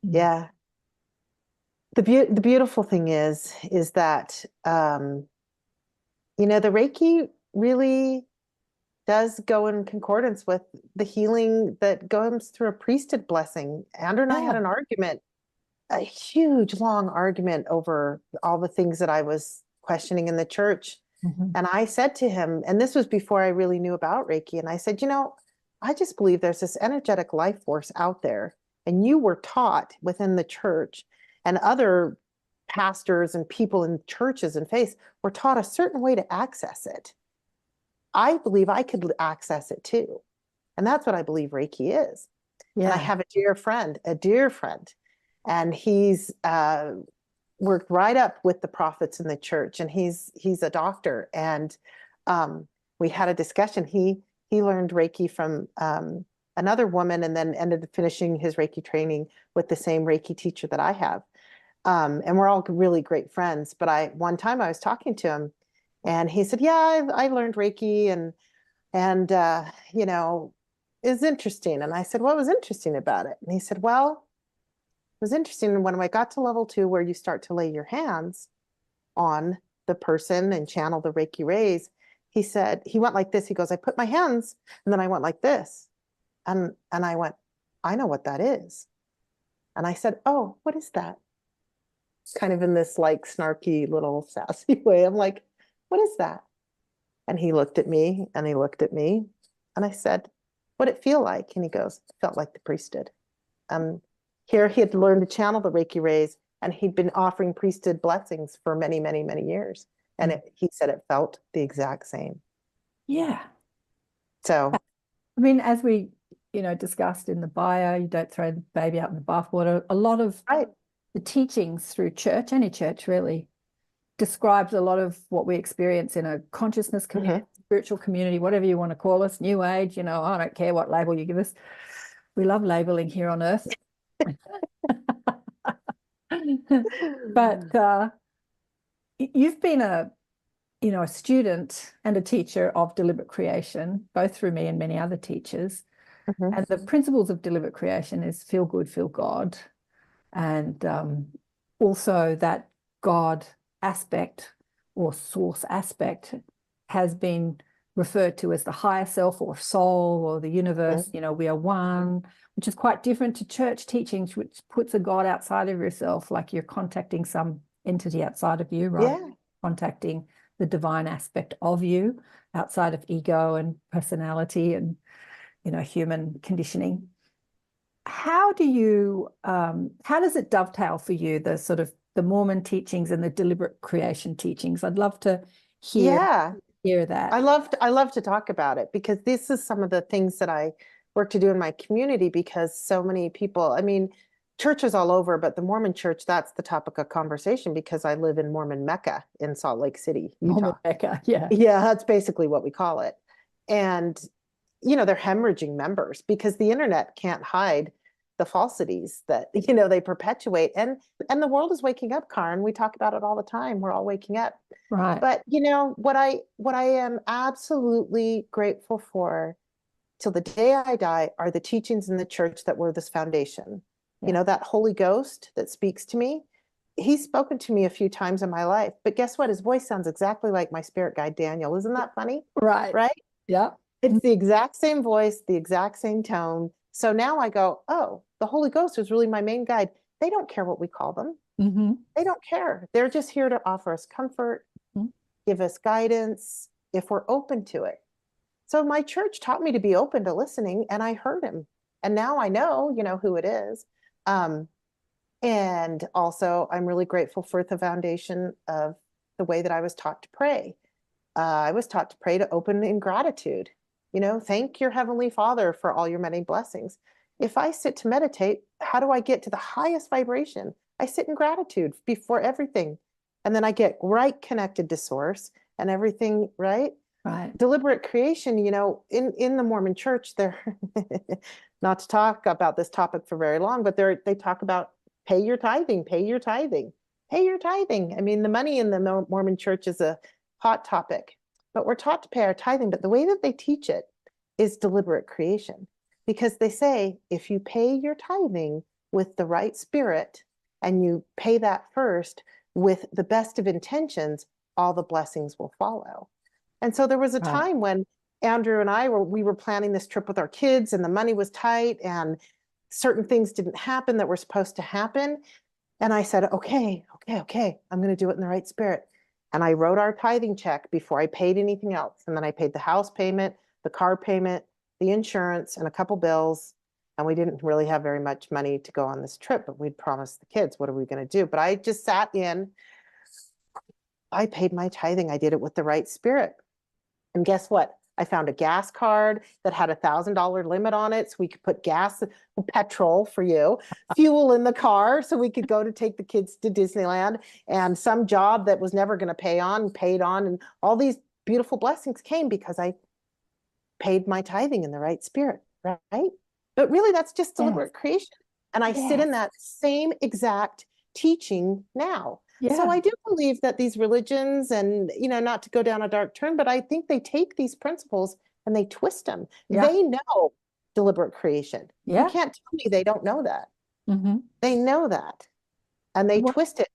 Yeah. The beautiful thing is that, the Reiki really does go in concordance with the healing that goes through a priesthood blessing. Andrew and I had an argument, a huge, long argument over all the things that I was questioning in the church. Mm-hmm. And I said to him, and this was before I really knew about Reiki, and I said, I just believe there's this energetic life force out there, and you were taught within the church, and other pastors and people in churches and faiths were taught a certain way to access it. I believe I could access it too. And that's what I believe Reiki is. Yeah. And I have a dear friend, and he's worked right up with the prophets in the church, and he's a doctor. And we had a discussion. He learned Reiki from another woman, and then ended up finishing his Reiki training with the same Reiki teacher that I have. And we're all really great friends. But one time I was talking to him, and he said, yeah, I learned Reiki, and it's interesting. And I said, what was interesting about it? And he said, well, it was interesting when I got to level 2, where you start to lay your hands on the person and channel the Reiki rays. He said, he went like this. He goes, I put my hands, and then I went like this. And I went, I know what that is. And I said, oh, what is that? Kind of in this like snarky little sassy way. I'm like, what is that? And he looked at me, and he looked at me, and I said, what'd it feel like? And he goes, it felt like the priesthood. Here he had learned to channel the Reiki rays, and he'd been offering priesthood blessings for many, many, many years. And he said it felt the exact same. Yeah. So, I mean, as we, discussed in the bio, you don't throw the baby out in the bathwater. A lot of the teachings through church, any church really, describes a lot of what we experience in a consciousness community, spiritual community, whatever you want to call us, new age, I don't care what label you give us. We love labeling here on earth. But you've been a student and a teacher of deliberate creation, both through me and many other teachers. Mhm. And the principles of deliberate creation is feel good, feel God. And also that God aspect or source aspect has been referred to as the higher self or soul or the universe. We are one, which is quite different to church teachings, which puts a God outside of yourself, like you're contacting some entity outside of you, rather than contacting the divine aspect of you outside of ego and personality and human conditioning. How does it dovetail for you, the sort of the Mormon teachings and the deliberate creation teachings? I'd love to hear that. I love to talk about it, because this is some of the things that I work to do in my community, because so many people, I mean, churches all over, but the Mormon Church, that's the topic of conversation, because I live in Mormon Mecca in Salt Lake City, Utah. Mormon Mecca, yeah. Yeah, that's basically what we call it. And they're hemorrhaging members, because the internet can't hide the falsities that they perpetuate, and the world is waking up, Karen. We talk about it all the time. We're all waking up, right? But what I am absolutely grateful for till the day I die are the teachings in the church that were this foundation. That Holy Ghost that speaks to me, he's spoken to me a few times in my life, but guess what? His voice sounds exactly like my spirit guide Daniel. Isn't that funny? Right. Yeah. It's the exact same voice, the exact same tone. So now I go, oh, the Holy Ghost is really my main guide. They don't care what we call them. Mm-hmm. They don't care. They're just here to offer us comfort, give us guidance, if we're open to it. So my church taught me to be open to listening, and I heard him. And now I know, who it is. And also, I'm really grateful for the foundation of the way that I was taught to pray. I was taught to pray to open in gratitude. Thank your Heavenly Father for all your many blessings. If I sit to meditate, how do I get to the highest vibration? I sit in gratitude before everything. And then I get right connected to source and everything, right? Right. Deliberate creation, in the Mormon Church, they're not to talk about this topic for very long, but they talk about pay your tithing, pay your tithing, pay your tithing. I mean, the money in the Mormon Church is a hot topic, but we're taught to pay our tithing. But the way that they teach it is deliberate creation, because they say if you pay your tithing with the right spirit and you pay that first with the best of intentions, all the blessings will follow. And so there was a time when Andrew and I we were planning this trip with our kids, and the money was tight and certain things didn't happen that were supposed to happen. And I said, okay, I'm going to do it in the right spirit. And I wrote our tithing check before I paid anything else. And then I paid the house payment, the car payment, the insurance, and a couple bills. And we didn't really have very much money to go on this trip, but we'd promised the kids, what are we going to do? But I just sat in, I paid my tithing. I did it with the right spirit. And guess what? I found a gas card that had $1,000 limit on it, so we could put gas, petrol for you, fuel in the car, so we could go to take the kids to Disneyland, and some job that was never going to paid on, and all these beautiful blessings came because I paid my tithing in the right spirit, right? But really, that's just deliberate creation. And I sit in that same exact teaching now. So I do believe that these religions, and, not to go down a dark turn, but I think they take these principles and they twist them. They know deliberate creation. You can't tell me they don't know that. They know that. And they twist it.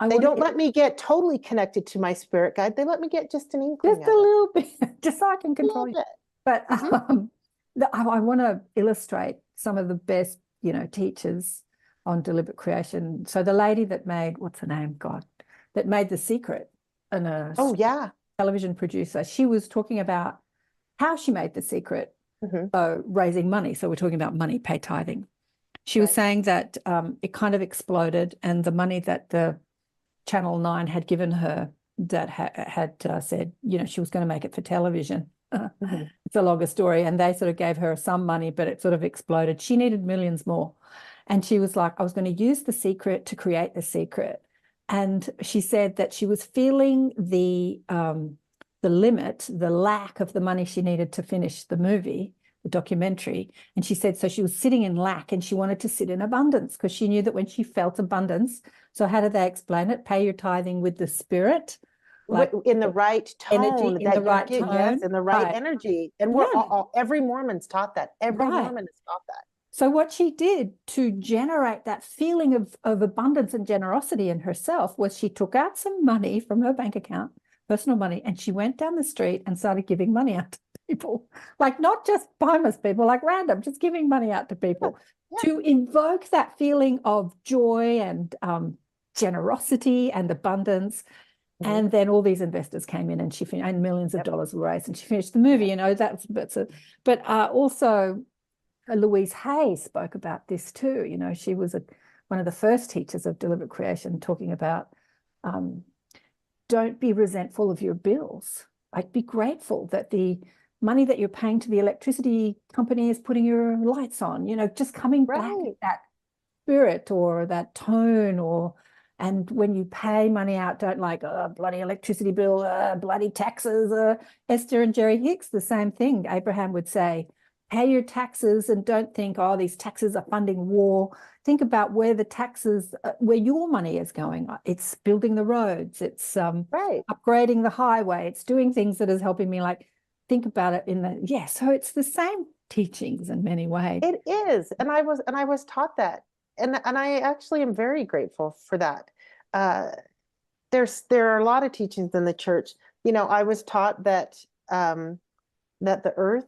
They don't let me get totally connected to my spirit guide. They let me get just an inkling. Just a little bit, just so I can control you. But I want to illustrate some of the best, teachers on deliberate creation. So the lady that made, what's her name? That made The Secret, and a television producer, she was talking about how she made The Secret, raising money. So we're talking about money, pay tithing. She was saying that it kind of exploded, and the money that the Channel 9 had given her that had said, she was going to make it for television. It's a longer story. And they sort of gave her some money, but it sort of exploded. She needed millions more. And she was like, I was going to use The Secret to create The Secret. And she said that she was feeling the limit, the lack of the money she needed to finish the movie, the documentary. And she said, so she was sitting in lack and she wanted to sit in abundance because she knew that when she felt abundance, so how did they explain it? Pay your tithing with the spirit. Like in the right tone, energy, in the right tone. Yes, in the right energy. And we're every Mormon's taught that. Every Mormon is taught that. So what she did to generate that feeling of abundance and generosity in herself was she took out some money from her bank account, personal money, and she went down the street and started giving money out to people, like not just homeless people, like random, just giving money out to people to invoke that feeling of joy and generosity and abundance. And then all these investors came in and she finished, and millions of dollars were raised, and she finished the movie. You know, but also Louise Hay spoke about this too. You know, she was one of the first teachers of deliberate creation, talking about don't be resentful of your bills. Like, be grateful that the money that you're paying to the electricity company is putting your lights on. You know, just coming back to that spirit or that tone, and when you pay money out, don't like, oh, bloody electricity bill, bloody taxes. Esther and Jerry Hicks, the same thing. Abraham would say, pay your taxes and don't think, oh, these taxes are funding war. Think about where the taxes, where your money is going. It's building the roads. It's upgrading the highway. It's doing things that is helping me. Like, think about it so it's the same teachings in many ways. It is. And I was taught that. And I actually am very grateful for that. There are a lot of teachings in the church. You know, I was taught that the earth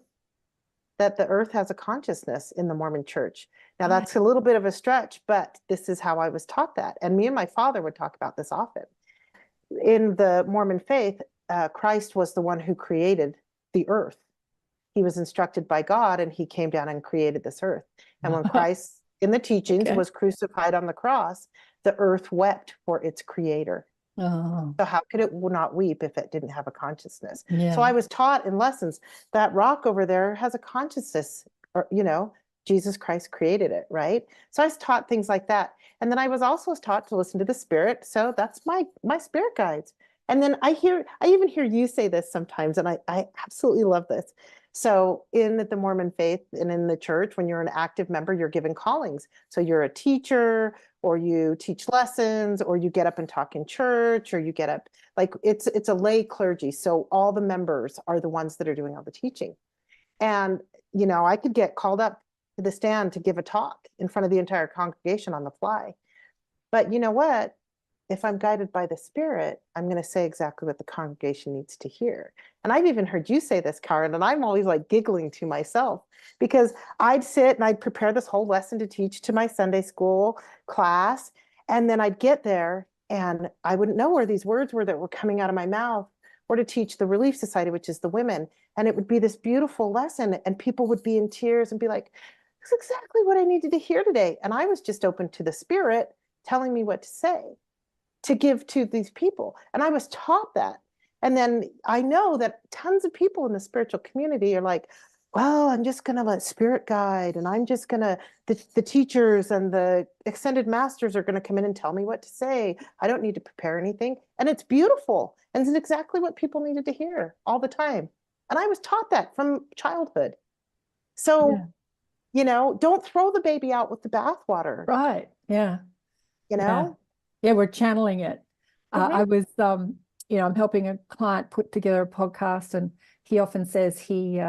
has a consciousness in the Mormon Church. Now that's a little bit of a stretch, but this is how I was taught that. And me and my father would talk about this often. In the Mormon faith, Christ was the one who created the earth. He was instructed by God and he came down and created this earth. And when Christ in the teachings was crucified on the cross, the earth wept for its creator. So how could it not weep if it didn't have a consciousness? So I was taught in lessons that rock over there has a consciousness, or, you know, Jesus Christ created it, right? So I was taught things like that. And then I was also taught to listen to the spirit. So that's my spirit guides. And then I even hear you say this sometimes, and I absolutely love this. So in the Mormon faith and in the church, when you're an active member, you're given callings. So you're a teacher, or you teach lessons, or you get up and talk in church, or you get up, like it's a lay clergy. So all the members are the ones that are doing all the teaching. And, you know, I could get called up to the stand to give a talk in front of the entire congregation on the fly. But you know what? If I'm guided by the Spirit, I'm going to say exactly what the congregation needs to hear. And I've even heard you say this, Karen, and I'm always like giggling to myself, because I'd sit and I'd prepare this whole lesson to teach to my Sunday school class. And then I'd get there and I wouldn't know where these words were that were coming out of my mouth, or to teach the Relief Society, which is the women. And it would be this beautiful lesson and people would be in tears and be like, that's exactly what I needed to hear today. And I was just open to the Spirit telling me what to say, to give to these people. And I was taught that. And then I know that tons of people in the spiritual community are like, well, I'm just going to let Spirit guide. And I'm just going to, the teachers and the extended masters are going to come in and tell me what to say. I don't need to prepare anything. And it's beautiful. And it's exactly what people needed to hear all the time. And I was taught that from childhood. So, you know, don't throw the baby out with the bathwater. Right. Yeah. You know? Yeah, we're channeling it. I was, you know, I'm helping a client put together a podcast, and he often says he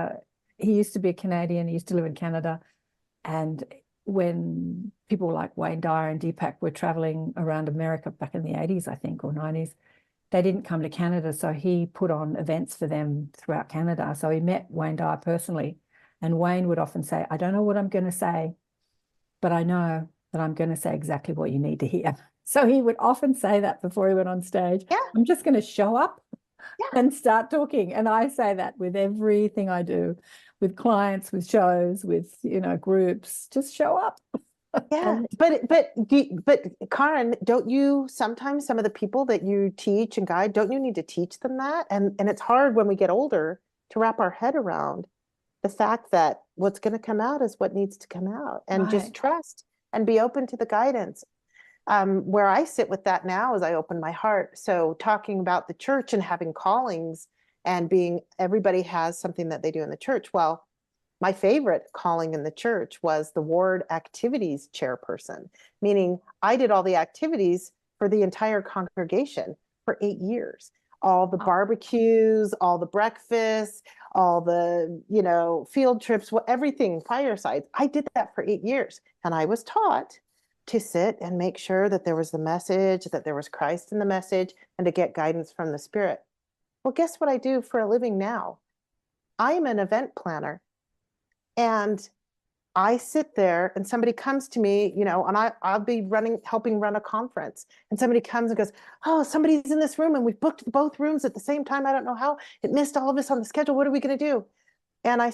used to be a Canadian, he used to live in Canada, and when people like Wayne Dyer and Deepak were traveling around America back in the 80s, I think, or 90s, they didn't come to Canada, so he put on events for them throughout Canada. So he met Wayne Dyer personally, and Wayne would often say, I don't know what I'm going to say, but I know that I'm going to say exactly what you need to hear. So he would often say that before he went on stage. I'm just going to show up and start talking. And I say that with everything I do, with clients, with shows, with, you know, groups. Just show up. But Karen, don't you sometimes, some of the people that you teach and guide, don't you need to teach them that? And it's hard when we get older to wrap our head around the fact that what's going to come out is what needs to come out, and just trust and be open to the guidance. Where I sit with that now is I open my heart. So talking about the church and having callings and being, everybody has something that they do in the church. Well, my favorite calling in the church was the ward activities chairperson, meaning I did all the activities for the entire congregation for 8 years. All the barbecues, all the breakfasts, all the, field trips, everything, firesides. I did that for 8 years. And I was taught to sit and make sure that there was the message, that there was Christ in the message, and to get guidance from the Spirit. Well, guess what I do for a living now? I am an event planner. And I sit there and somebody comes to me, and I'll be helping run a conference. And somebody comes and goes, oh, somebody's in this room and we've booked both rooms at the same time. I don't know how. It missed all of us on the schedule. What are we going to do? And I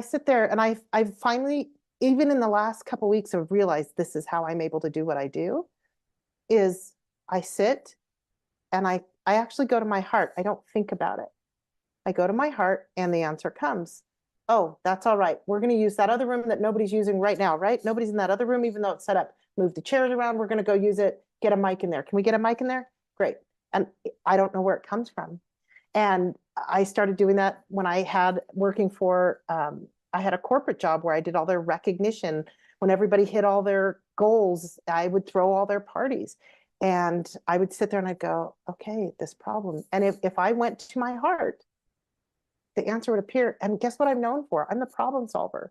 sit there and I finally, even in the last couple of weeks, have realized this is how I'm able to do what I do, is I sit and I actually go to my heart. I don't think about it. I go to my heart and the answer comes. Oh, that's all right. We're going to use that other room that nobody's using right now, right? Nobody's in that other room, even though it's set up. Move the chairs around. We're going to go use it. Get a mic in there. Can we get a mic in there? Great. And I don't know where it comes from. And I started doing that when I had working for, I had a corporate job where I did all their recognition. When everybody hit all their goals, I would throw all their parties. And I would sit there and I'd go, okay, this problem. And if I went to my heart, the answer would appear. And guess what I'm known for? I'm the problem solver.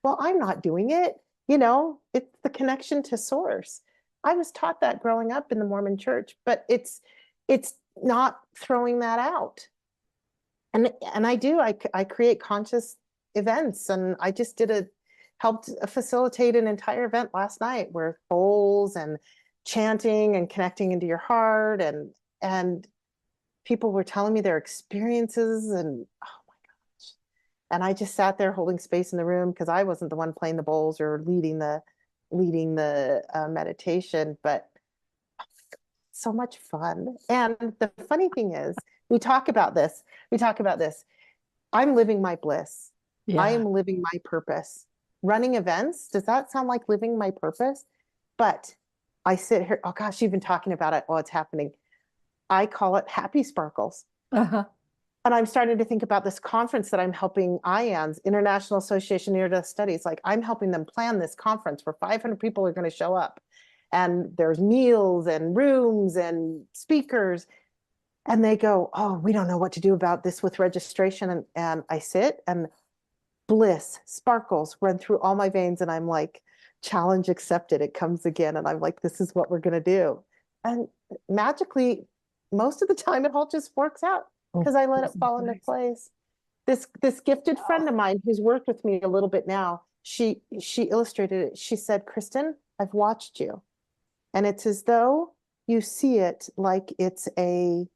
Well, I'm not doing it. It's the connection to source. I was taught that growing up in the Mormon Church, but it's not throwing that out. And I create conscious events. And I just helped facilitate an entire event last night where bowls and chanting and connecting into your heart and people were telling me their experiences and oh my gosh. And I just sat there holding space in the room because I wasn't the one playing the bowls or leading the meditation, but oh my God, so much fun. And the funny thing is, we talk about this. I'm living my bliss. Yeah. I am living my purpose. Running events, does that sound like living my purpose? But I sit here, oh gosh, you've been talking about it. Oh, it's happening. I call it Happy Sparkles. Uh-huh. And I'm starting to think about this conference that I'm helping IANS, International Association of Near-Death Studies. Like I'm helping them plan this conference where 500 people are going to show up. And there's meals and rooms and speakers. And they go, oh, we don't know what to do about this with registration. And I sit and bliss, sparkles run through all my veins. And I'm like, challenge accepted. It comes again. And I'm like, this is what we're going to do. And magically, most of the time, it all just works out because I let it fall into place. This gifted friend of mine who's worked with me a little bit now, she illustrated it. She said, Kristin, I've watched you. And it's as though you see it like it's a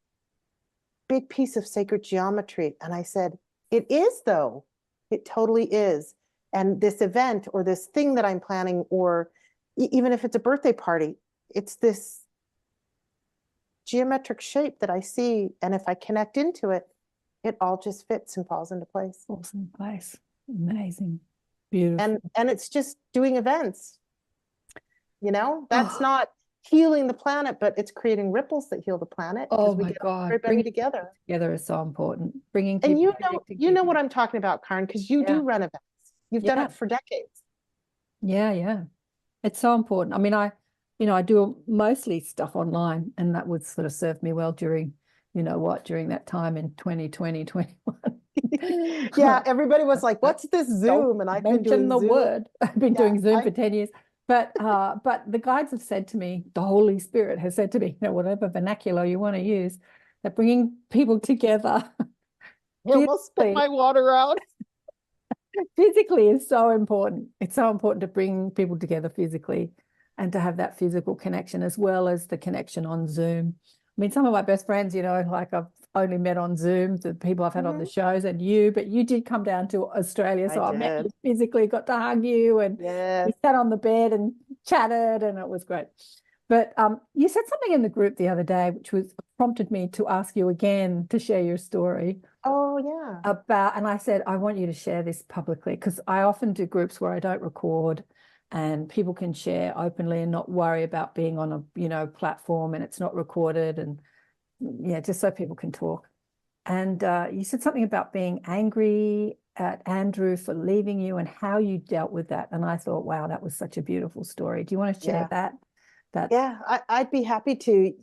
big piece of sacred geometry. And I said, it is though. It totally is. And this event or this thing that I'm planning, or even if it's a birthday party, it's this geometric shape that I see. And if I connect into it, it all just fits and falls into place. Awesome place. Amazing. Beautiful. And it's just doing events. That's not healing the planet, but it's creating ripples that heal the planet. Oh we my get God. everybody together. Together is so important. Bringing people And you know what I'm talking about, Karen, because you do run events. You've done it for decades. Yeah. It's so important. I mean, I do mostly stuff online, and that would sort of serve me well during that time in 2020, 21. Yeah, everybody was like, what's this Zoom? And I've been doing the Zoom. word. I've been doing Zoom for 10 years. But the guides have said to me, the Holy Spirit has said to me, whatever vernacular you want to use, that bringing people together. I almost spit my water out. Physically is so important. It's so important to bring people together physically and to have that physical connection as well as the connection on Zoom. I mean, some of my best friends, like I've only met on Zoom, the people I've had on the shows, and but you did come down to Australia. So I met you physically, got to hug you, and we sat on the bed and chatted, and it was great. But you said something in the group the other day, which prompted me to ask you again to share your story. Oh, yeah. And I said, I want you to share this publicly, because I often do groups where I don't record and people can share openly and not worry about being on a, platform and it's not recorded, and just so people can talk. And you said something about being angry at Andrew for leaving you and how you dealt with that. And I thought, wow, that was such a beautiful story. Do you want to share that? Yeah, I'd be happy to.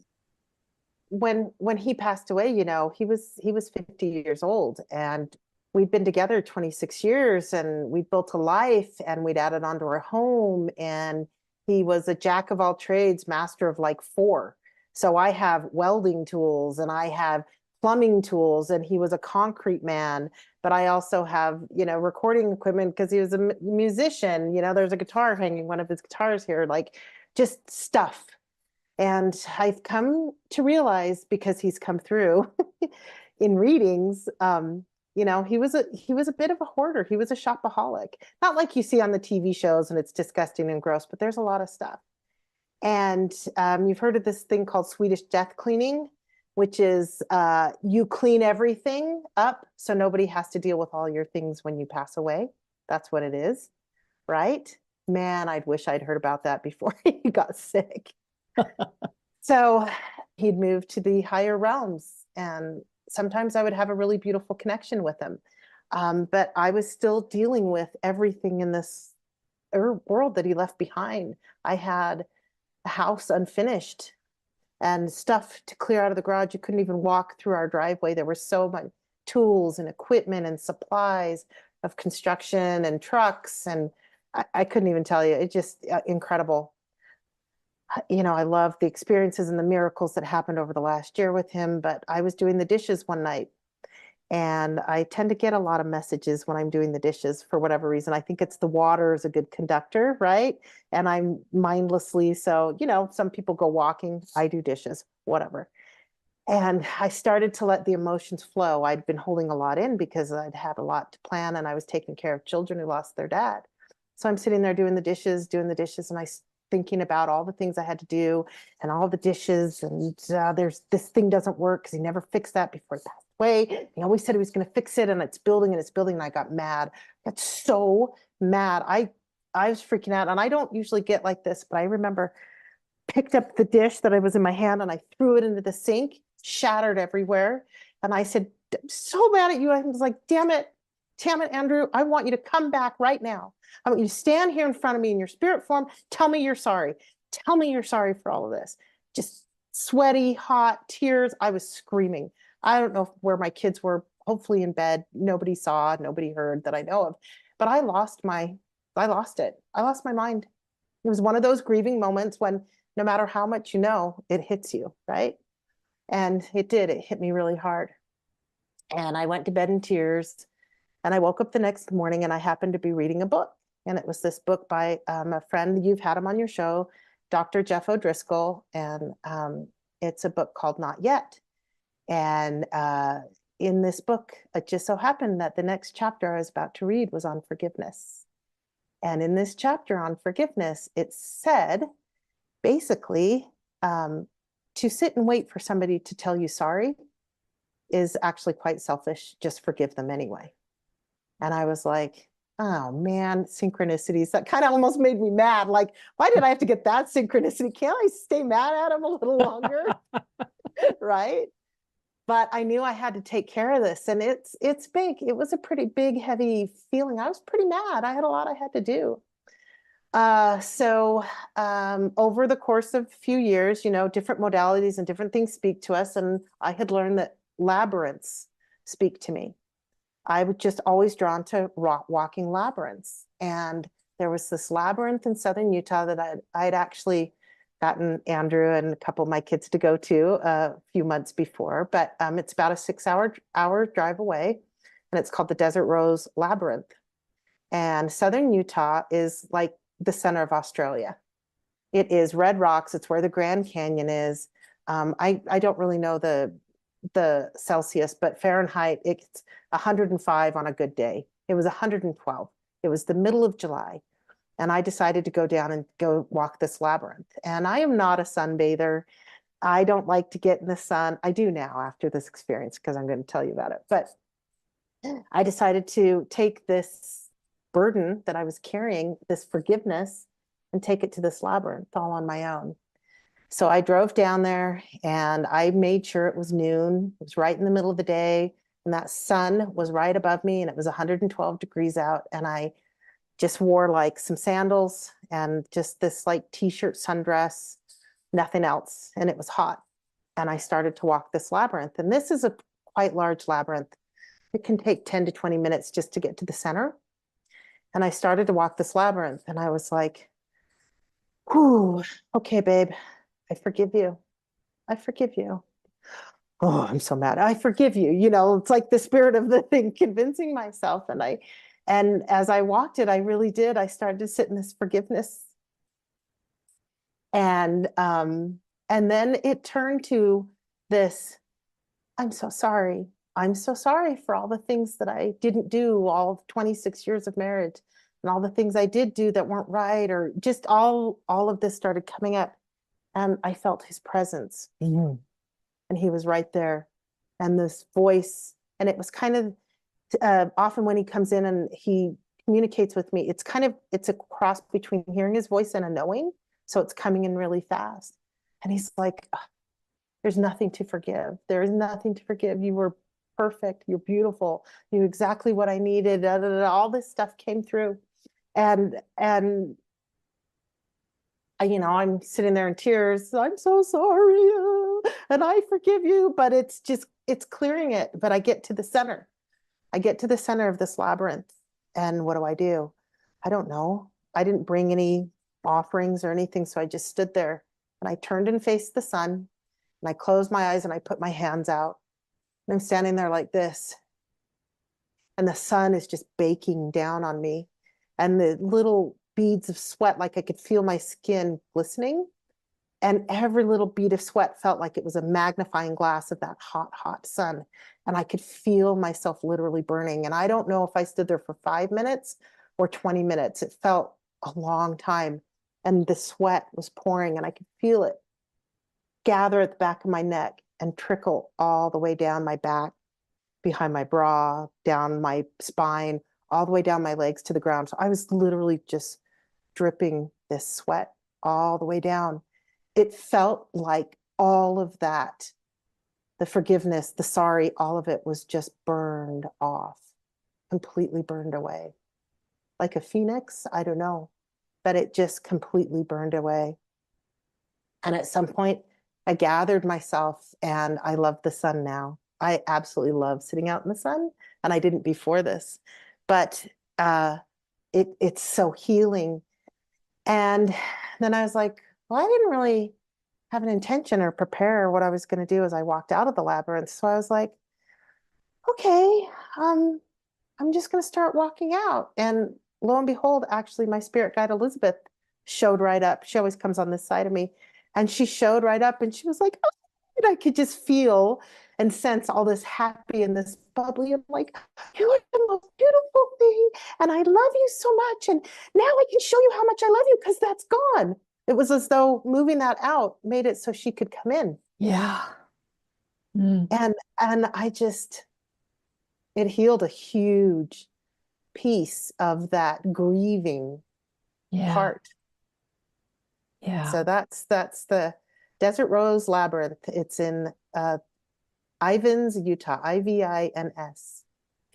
When he passed away, you know, he was 50 years old, and we'd been together 26 years, and we built a life, and we'd added on to our home, and he was a jack of all trades, master of like 4. So I have welding tools and I have plumbing tools, and he was a concrete man, but I also have, you know, recording equipment because he was a musician. You know, there's a guitar hanging, one of his guitars here, like just stuff. And I've come to realize, because he's come through in readings, you know, he was a bit of a hoarder. He was a shopaholic. Not like you see on the TV shows and it's disgusting and gross, but there's a lot of stuff. And you've heard of this thing called Swedish death cleaning, which is you clean everything up so nobody has to deal with all your things when you pass away. That's what it is, right? Man, I'd wish I'd heard about that before he got sick. So he'd moved to the higher realms, and sometimes I would have a really beautiful connection with him. But I was still dealing with everything in this world that he left behind. I had a house unfinished and stuff to clear out of the garage. You couldn't even walk through our driveway. There were so many tools and equipment and supplies of construction and trucks. And I couldn't even tell you. It's just incredible. You know, I love the experiences and the miracles that happened over the last year with him, but I was doing the dishes one night, and I tend to get a lot of messages when I'm doing the dishes for whatever reason. I think it's the water is a good conductor, right? And I'm mindlessly, so, you know, some people go walking, I do dishes, whatever. And I started to let the emotions flow. I'd been holding a lot in because I'd had a lot to plan, and I was taking care of children who lost their dad. So I'm sitting there doing the dishes, and I thinking about all the things I had to do and all the dishes, and there's this thing doesn't work because he never fixed that before he passed away. He always said he was going to fix it, and it's building, and I got mad. I got so mad. I was freaking out, and I don't usually get like this, but I remember picked up the dish that I was in my hand and I threw it into the sink, shattered everywhere. And I said, I'm so mad at you. I was like, damn it, Andrew, I want you to come back right now. I want you to stand here in front of me in your spirit form. Tell me you're sorry. Tell me you're sorry for all of this. Just sweaty, hot, tears. I was screaming. I don't know where my kids were, hopefully in bed. Nobody saw, nobody heard that I know of. But I lost it. I lost my mind. It was one of those grieving moments when no matter how much you know, it hits you, right? And it did. It hit me really hard. And I went to bed in tears. And I woke up the next morning, and I happened to be reading a book. And it was this book by a friend. You've had him on your show, Dr. Jeff O'Driscoll. And it's a book called Not Yet. And in this book, it just so happened that the next chapter I was about to read was on forgiveness. And in this chapter on forgiveness, it said, basically, to sit and wait for somebody to tell you sorry is actually quite selfish. Just forgive them anyway. And I was like, oh man, synchronicities. That kind of almost made me mad. Like, why did I have to get that synchronicity? Can't I stay mad at him a little longer? Right? But I knew I had to take care of this. And it's big. It was a pretty big, heavy feeling. I was pretty mad. I had a lot I had to do. So over the course of a few years, you know, different modalities and different things speak to us. And I had learned that labyrinths speak to me. I was just always drawn to walking labyrinths. And there was this labyrinth in southern Utah that I'd actually gotten Andrew and a couple of my kids to go to a few months before. But it's about a 6-hour drive away. And it's called the Desert Rose Labyrinth. And southern Utah is like the center of Australia. It is red rocks. It's where the Grand Canyon is. I don't really know the Celsius, but Fahrenheit, it's 105 on a good day. It was 112. It was the middle of July. And I decided to go down and go walk this labyrinth. And I am not a sunbather. I don't like to get in the sun. I do now after this experience, because I'm going to tell you about it. But I decided to take this burden that I was carrying, this forgiveness, and take it to this labyrinth all on my own. So I drove down there, and I made sure it was noon. It was right in the middle of the day. and that sun was right above me, and it was 112 degrees out, and I just wore like some sandals and just this like t-shirt sundress, nothing else, and it was hot. And I started to walk this labyrinth, and this is a quite large labyrinth. It can take 10 to 20 minutes just to get to the center. And I started to walk this labyrinth, and I was like, whew, okay, babe, I forgive you. I forgive you. Oh, I'm so mad. I forgive you. You know, it's like the spirit of the thing convincing myself. And as I walked it, I really did. I started to sit in this forgiveness. And then it turned to this, I'm so sorry. I'm so sorry for all the things that I didn't do, all of 26 years of marriage, and all the things I did do that weren't right, or just all of this started coming up. And I felt his presence. Mm-hmm. And he was right there. And this voice, and it was kind of often when he comes in and he communicates with me, it's a cross between hearing his voice and a knowing. So it's coming in really fast. And he's like, there's nothing to forgive. There is nothing to forgive. You were perfect. You're beautiful. You're exactly what I needed. Da, da, da. All this stuff came through. And I'm sitting there in tears. I'm so sorry. And I forgive you. But it's clearing it. But I get to the center. I get to the center of this labyrinth. And what do? I don't know. I didn't bring any offerings or anything. So I just stood there, and I turned and faced the sun, and I closed my eyes, and I put my hands out, and I'm standing there like this. And the sun is just baking down on me, and the little beads of sweat, like I could feel my skin glistening. And every little bead of sweat felt like it was a magnifying glass of that hot, hot sun. And I could feel myself literally burning. And I don't know if I stood there for 5 minutes or 20 minutes. It felt a long time. And the sweat was pouring, and I could feel it gather at the back of my neck and trickle all the way down my back, behind my bra, down my spine, all the way down my legs to the ground. So I was literally just dripping this sweat all the way down. It felt like all of that, the forgiveness, the sorry, all of it was just burned off, completely burned away. Like a phoenix, I don't know, but it just completely burned away. And at some point, I gathered myself, and I love the sun now. I absolutely love sitting out in the sun, and I didn't before this, but it's so healing. And then I was like, well, I didn't really have an intention or prepare what I was going to do as I walked out of the labyrinth. So I was like, okay, I'm just going to start walking out. And lo and behold, actually, my spirit guide Elizabeth showed right up. She always comes on this side of me. And she showed right up, and she was like, oh, and I could just feel and sense all this happy and this bubbly. I'm like, you are the most beautiful thing, and I love you so much. And now I can show you how much I love you, because that's gone. It was as though moving that out made it so she could come in. Yeah. Mm. And it healed a huge piece of that grieving part. Yeah. So that's the Desert Rose Labyrinth. It's in Ivins, Utah, Ivins.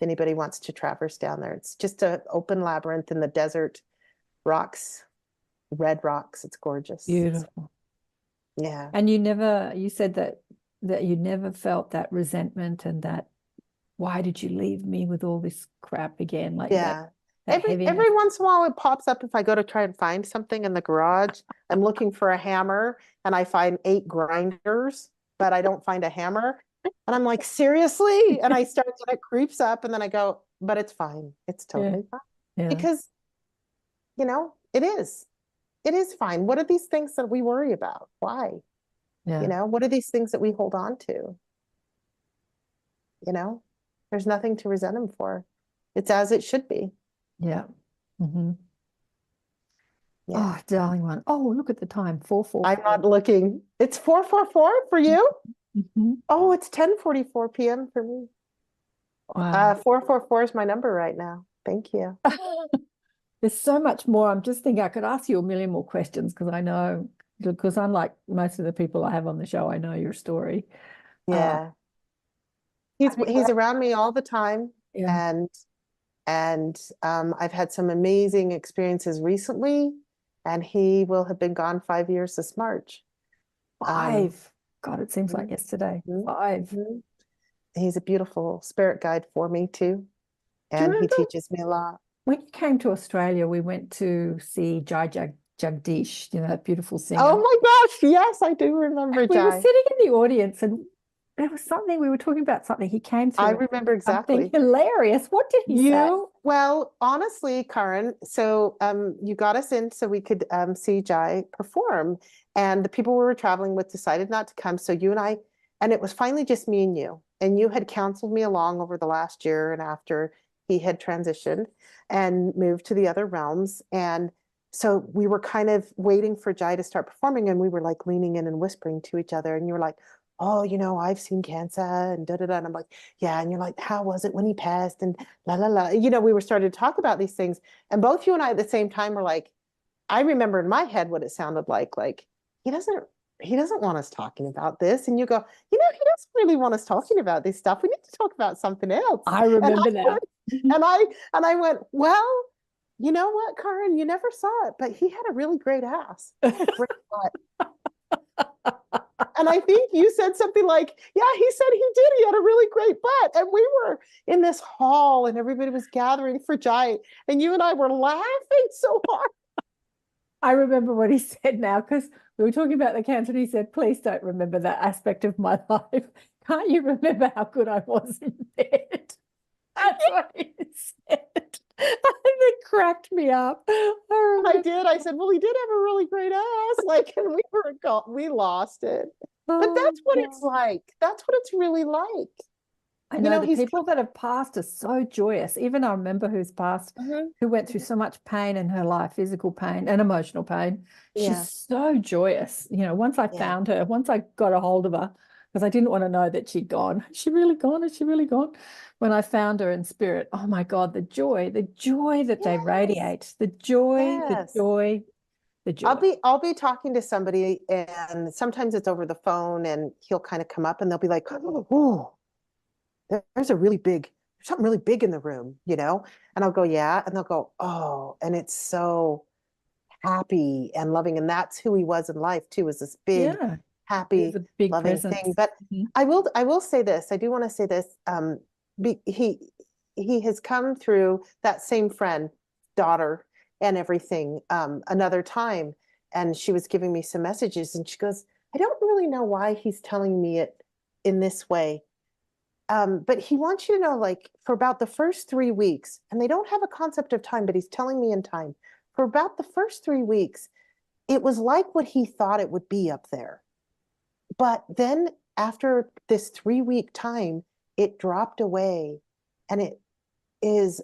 If anybody wants to traverse down there, it's just an open labyrinth in the desert, rocks, red rocks. It's gorgeous. Beautiful. Yeah. And you said that you never felt that resentment and that, why did you leave me with all this crap again? Like that every once in a while it pops up. If I go to try and find something in the garage, I'm looking for a hammer, and I find 8 grinders, but I don't find a hammer. And I'm like, seriously? And I start, and it creeps up, and then I go, but it's fine. It's totally fine. Yeah. Because, it is fine. What are these things that we worry about? Why? Yeah. What are these things that we hold on to? There's nothing to resent them for. It's as it should be. Yeah. Mm-hmm. Yeah. Oh, darling one. Oh, look at the time. 4:44. I'm not looking. It's 4:44 for you? Mm-hmm. Oh, it's 10:44 p.m. for me. Wow. 444 is my number right now. Thank you. There's so much more. I'm just thinking I could ask you a million more questions, because unlike most of the people I have on the show, I know your story. Yeah. he's around me all the time. Yeah. And I've had some amazing experiences recently, and he will have been gone 5 years this March. 5. God, it seems like Mhm. yesterday. Mhm. 5. Mhm. He's a beautiful spirit guide for me too, Do you and he remember teaches me a lot. when you came to Australia, we went to see Jagdish, that beautiful singer. Oh my gosh, yes, I do remember We were Jai. sitting in the audience and there was something, we were talking about something. He came through. I and remember something exactly. hilarious. What did he say? Well, honestly, Karen, so you got us in so we could see Jai perform, and the people we were traveling with decided not to come. So you and I, and it was finally just me and you had counseled me along over the last year and after he had transitioned and moved to the other realms. And so we were kind of waiting for Jai to start performing, and we were like leaning in and whispering to each other, and you were like, oh, I've seen cancer and da da da. And I'm like, yeah. And you're like, how was it when he passed? And la la la. We were starting to talk about these things. And both you and I at the same time were like, I remember in my head what it sounded like he doesn't want us talking about this. And you go, he doesn't really want us talking about this stuff. We need to talk about something else. I remember now. And I went, well, you know what, Karen, you never saw it, but he had a really great ass. He had a great butt. And I think you said something like, yeah, he said he did. He had a really great butt. And we were in this hall and everybody was gathering for Jai. And you and I were laughing so hard. I remember what he said now, because we were talking about the cancer and he said, please don't remember that aspect of my life. Can't you remember how good I was in bed? That's what he said. And it cracked me up. I did. I said, well, he did have a really great ass. And we lost it. But that's what it's like. That's what it's really like. I know the people that have passed are so joyous. Even I remember who's passed, who went through so much pain in her life, physical pain and emotional pain. Yeah. She's so joyous. Once I found her, once I got a hold of her, because I didn't want to know that she'd gone. Is she really gone? Is she really gone? When I found her in spirit, oh my God, the joy that they radiate, the joy, the joy. I'll be talking to somebody, and sometimes it's over the phone, and he'll kind of come up and they'll be like, oh, there's something really big in the room, and I'll go, yeah. And they'll go, oh, and it's so happy and loving. And that's who he was in life too, was this big, happy, big loving presence. thing. But I will say this, I do want to say this. He has come through that same friend, daughter and everything, another time. And she was giving me some messages and she goes, I don't really know why he's telling me it in this way. But he wants you to know, for about the first 3 weeks, and they don't have a concept of time, but he's telling me in time, for about the first 3 weeks, it was like what he thought it would be up there. But then after this 3-week time, it dropped away, and it is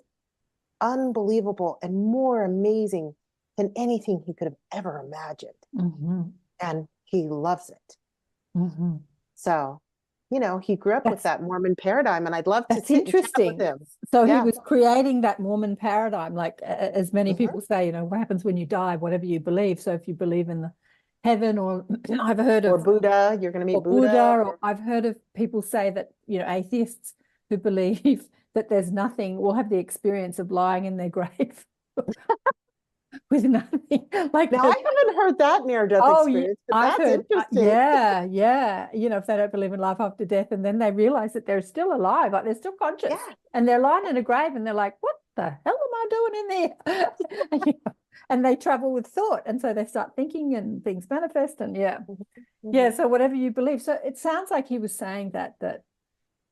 unbelievable and more amazing than anything he could have ever imagined. And he loves it. So, he grew up with that Mormon paradigm, and I'd love to sit and chat with him. So he was creating that Mormon paradigm, like as many people say, what happens when you die, whatever you believe. So if you believe in the heaven, or I've heard of Buddha, you're going to meet Buddha, or I've heard of people say that, atheists who believe that there's nothing will have the experience of lying in their grave with nothing. Now, I haven't heard that near-death experience, but I've heard, interesting. yeah. If they don't believe in life after death, and then they realize that they're still alive, like they're still conscious, and they're lying in a grave, and they're like, what the hell am I doing in there? And they travel with thought, and so they start thinking, and things manifest, and so whatever you believe. So it sounds like he was saying that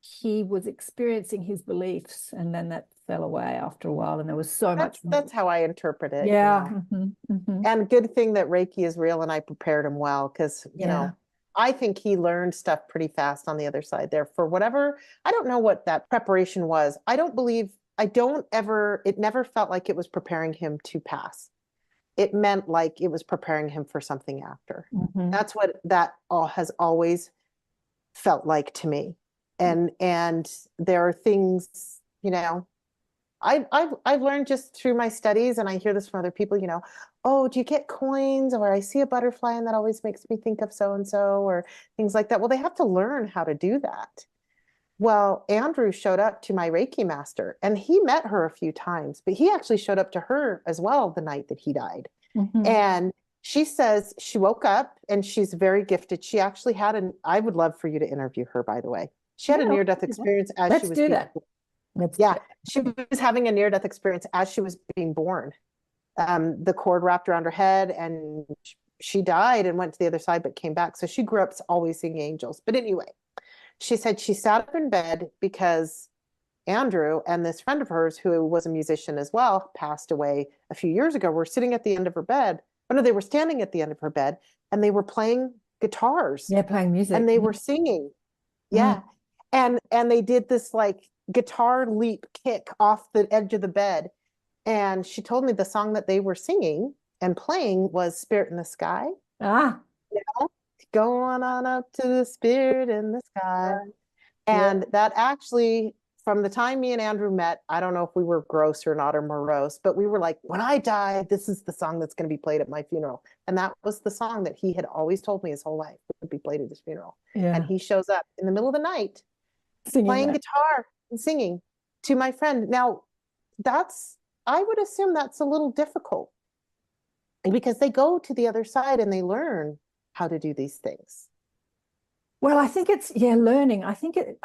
he was experiencing his beliefs, and then that fell away after a while, and there was so much more. That's how I interpret it. And good thing that Reiki is real, and I prepared him well, because I think he learned stuff pretty fast on the other side there. For whatever, I don't know what that preparation was. It never felt like it was preparing him to pass. It meant like it was preparing him for something after. That's what that all has always felt like to me. And there are things, I've learned just through my studies, and I hear this from other people, oh, do you get coins? Or I see a butterfly and that always makes me think of so-and-so, or things like that. Well, they have to learn how to do that. Well, Andrew showed up to my Reiki master, and he met her a few times, but he actually showed up to her as well the night that he died. And she says she woke up, and she's very gifted. She actually had I would love for you to interview her, by the way. She had a near-death experience as she was she was having a near-death experience as she was being born. The cord wrapped around her head, and she died and went to the other side, but came back. So she grew up always seeing angels. But anyway, she said she sat up in bed because Andrew and this friend of hers, who was a musician as well, passed away a few years ago, were sitting at the end of her bed. Oh, no, they were standing at the end of her bed, and they were playing guitars. Yeah, playing music. And they were singing. Yeah. And they did this like guitar leap kick off the edge of the bed. And she told me the song that they were singing and playing was Spirit in the Sky. Ah. You know, going on up to the Spirit in the Sky. And that actually, from the time me and Andrew met, I don't know if we were gross or not, or morose, but we were like, when I die, this is the song that's going to be played at my funeral. And that was the song that he had always told me his whole life would be played at his funeral. And he shows up in the middle of the night playing guitar and singing to my friend. Now, I would assume that's a little difficult because they go to the other side and they learn how to do these things. Well, I think it's, learning. I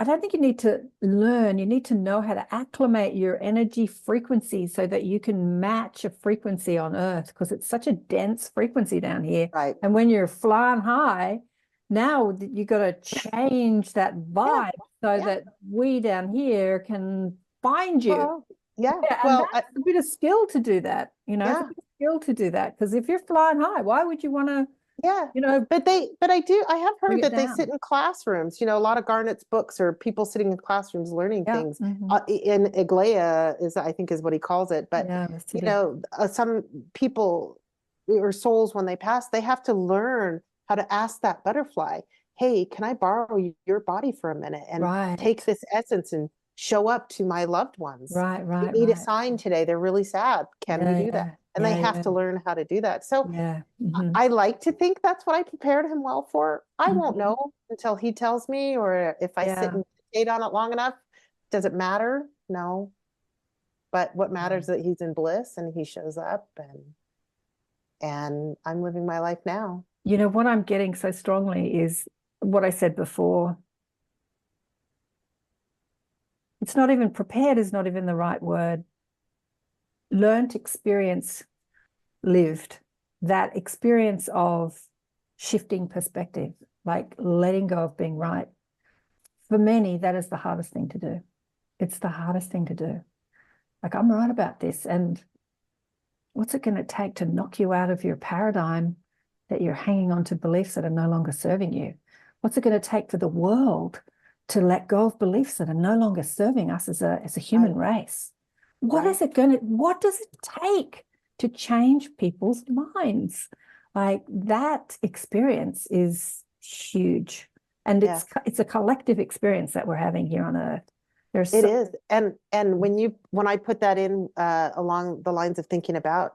don't think you need to learn. You need to know how to acclimate your energy frequency so that you can match a frequency on Earth, because it's such a dense frequency down here. Right. And when you're flying high, now you got to change that vibe that we down here can find you. Well, well, that's a bit of skill to do that, you know, it's a bit of skill to do that, because if you're flying high, why would you want to, you know, but I have heard that they sit in classrooms, you know, a lot of Garnett's books are people sitting in classrooms learning things. In Iglea I think is what he calls it. But, you know, some people or souls, when they pass, they have to learn how to ask that butterfly, hey, can I borrow your body for a minute and take this essence and show up to my loved ones? They need a sign today. They're really sad. Can we do that? And they have to learn how to do that. So I like to think that's what I prepared him well for. I won't know until he tells me, or if I sit and meditate on it long enough. Does it matter? No. But what matters is that he's in bliss and he shows up, and I'm living my life now. You know, what I'm getting so strongly is what I said before. It's not even prepared, is not even the right word. Learned experience lived. That experience of shifting perspective, like letting go of being right. For many, that is the hardest thing to do. It's the hardest thing to do. Like, I'm right about this. And what's it going to take to knock you out of your paradigm that you're hanging on to beliefs that are no longer serving you? What's it going to take for the world to let go of beliefs that are no longer serving us as a human race? What does it take to change people's minds? Like, that experience is huge. And it's a collective experience that we're having here on Earth. It is. And when I put that in along the lines of thinking about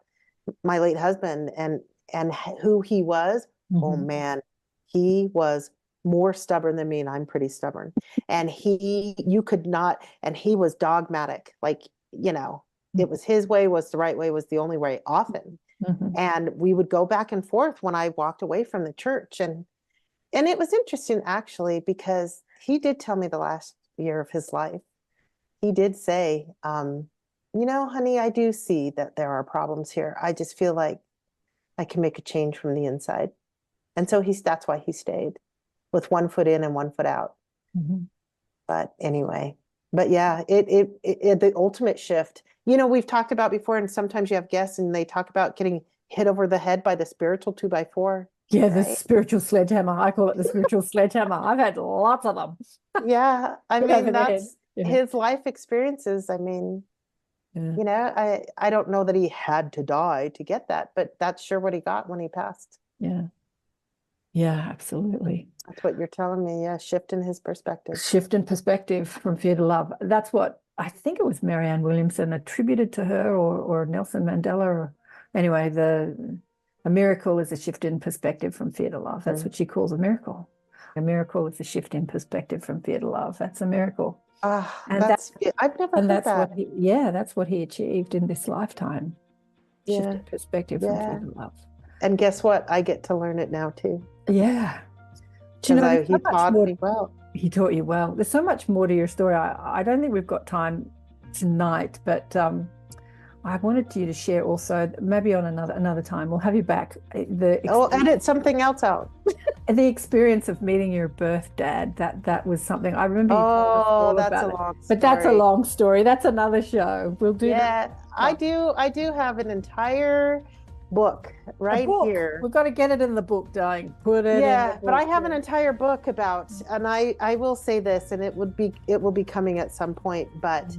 my late husband and who he was, oh man, he was more stubborn than me, and I'm pretty stubborn. And he was dogmatic. Like, you know, it was his way was the right way, was the only way often. And we would go back and forth when I walked away from the church. And it was interesting, actually, because he did tell me the last year of his life, he did say, you know, honey, I do see that there are problems here. I just feel like I can make a change from the inside. And so that's why he stayed, with one foot in and one foot out. But anyway, the ultimate shift, you know, we've talked about before, and sometimes you have guests and they talk about getting hit over the head by the spiritual 2x4. Yeah, the spiritual sledgehammer. I call it the spiritual sledgehammer. I've had lots of them. Yeah, I mean, that's his life experiences. I mean, you know, I don't know that he had to die to get that, but that's sure what he got when he passed. Yeah, absolutely. That's what you're telling me. Yeah, shift in his perspective. Shift in perspective from fear to love. That's what I think it was Marianne Williamson attributed to her, or Nelson Mandela. Or anyway, a miracle is a shift in perspective from fear to love. That's what she calls a miracle. A miracle is a shift in perspective from fear to love. That's a miracle. And I've never heard that. That's what he achieved in this lifetime. Shift in perspective from fear to love. And guess what? I get to learn it now too. Yeah. He taught me well. He taught you well. There's so much more to your story. I don't think we've got time tonight, but I wanted you to share also, maybe on another time. We'll have you back. I'll edit something else out. The experience of meeting your birth dad. That was something I remember. You told us all that's about a it. long story. But that's a long story. That's another show. We'll do that. I do have an entire book here. We've got to get it in the book, darling. Put it in the book. But I have an entire book about, and I will say this, and it will be coming at some point, but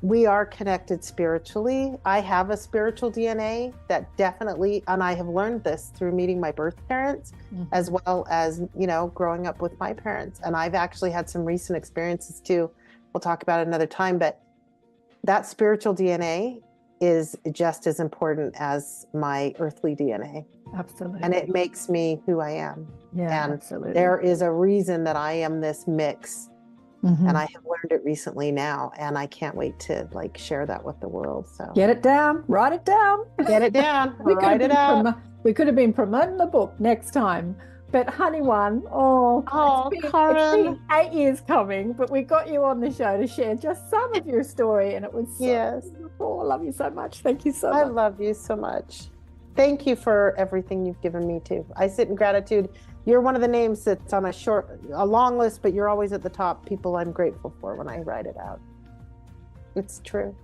we are connected spiritually. I have a spiritual DNA that definitely, and I have learned this through meeting my birth parents, as well as, growing up with my parents. And I've actually had some recent experiences too. We'll talk about it another time, but that spiritual DNA is just as important as my earthly DNA. Absolutely. And it makes me who I am. Yeah, and absolutely. There is a reason that I am this mix. And I have learned it recently now, and I can't wait to share that with the world. So get it down, write it down. Get it down, write it out. We could have been promoting the book next time. But honey one, Karen. It's been 8 years coming, but we got you on the show to share just some of your story, and it was so beautiful. I love you so much. Thank you so much. I love you so much. Thank you for everything you've given me too. I sit in gratitude. You're one of the names that's on a long list, but you're always at the top. People I'm grateful for when I write it out. It's true.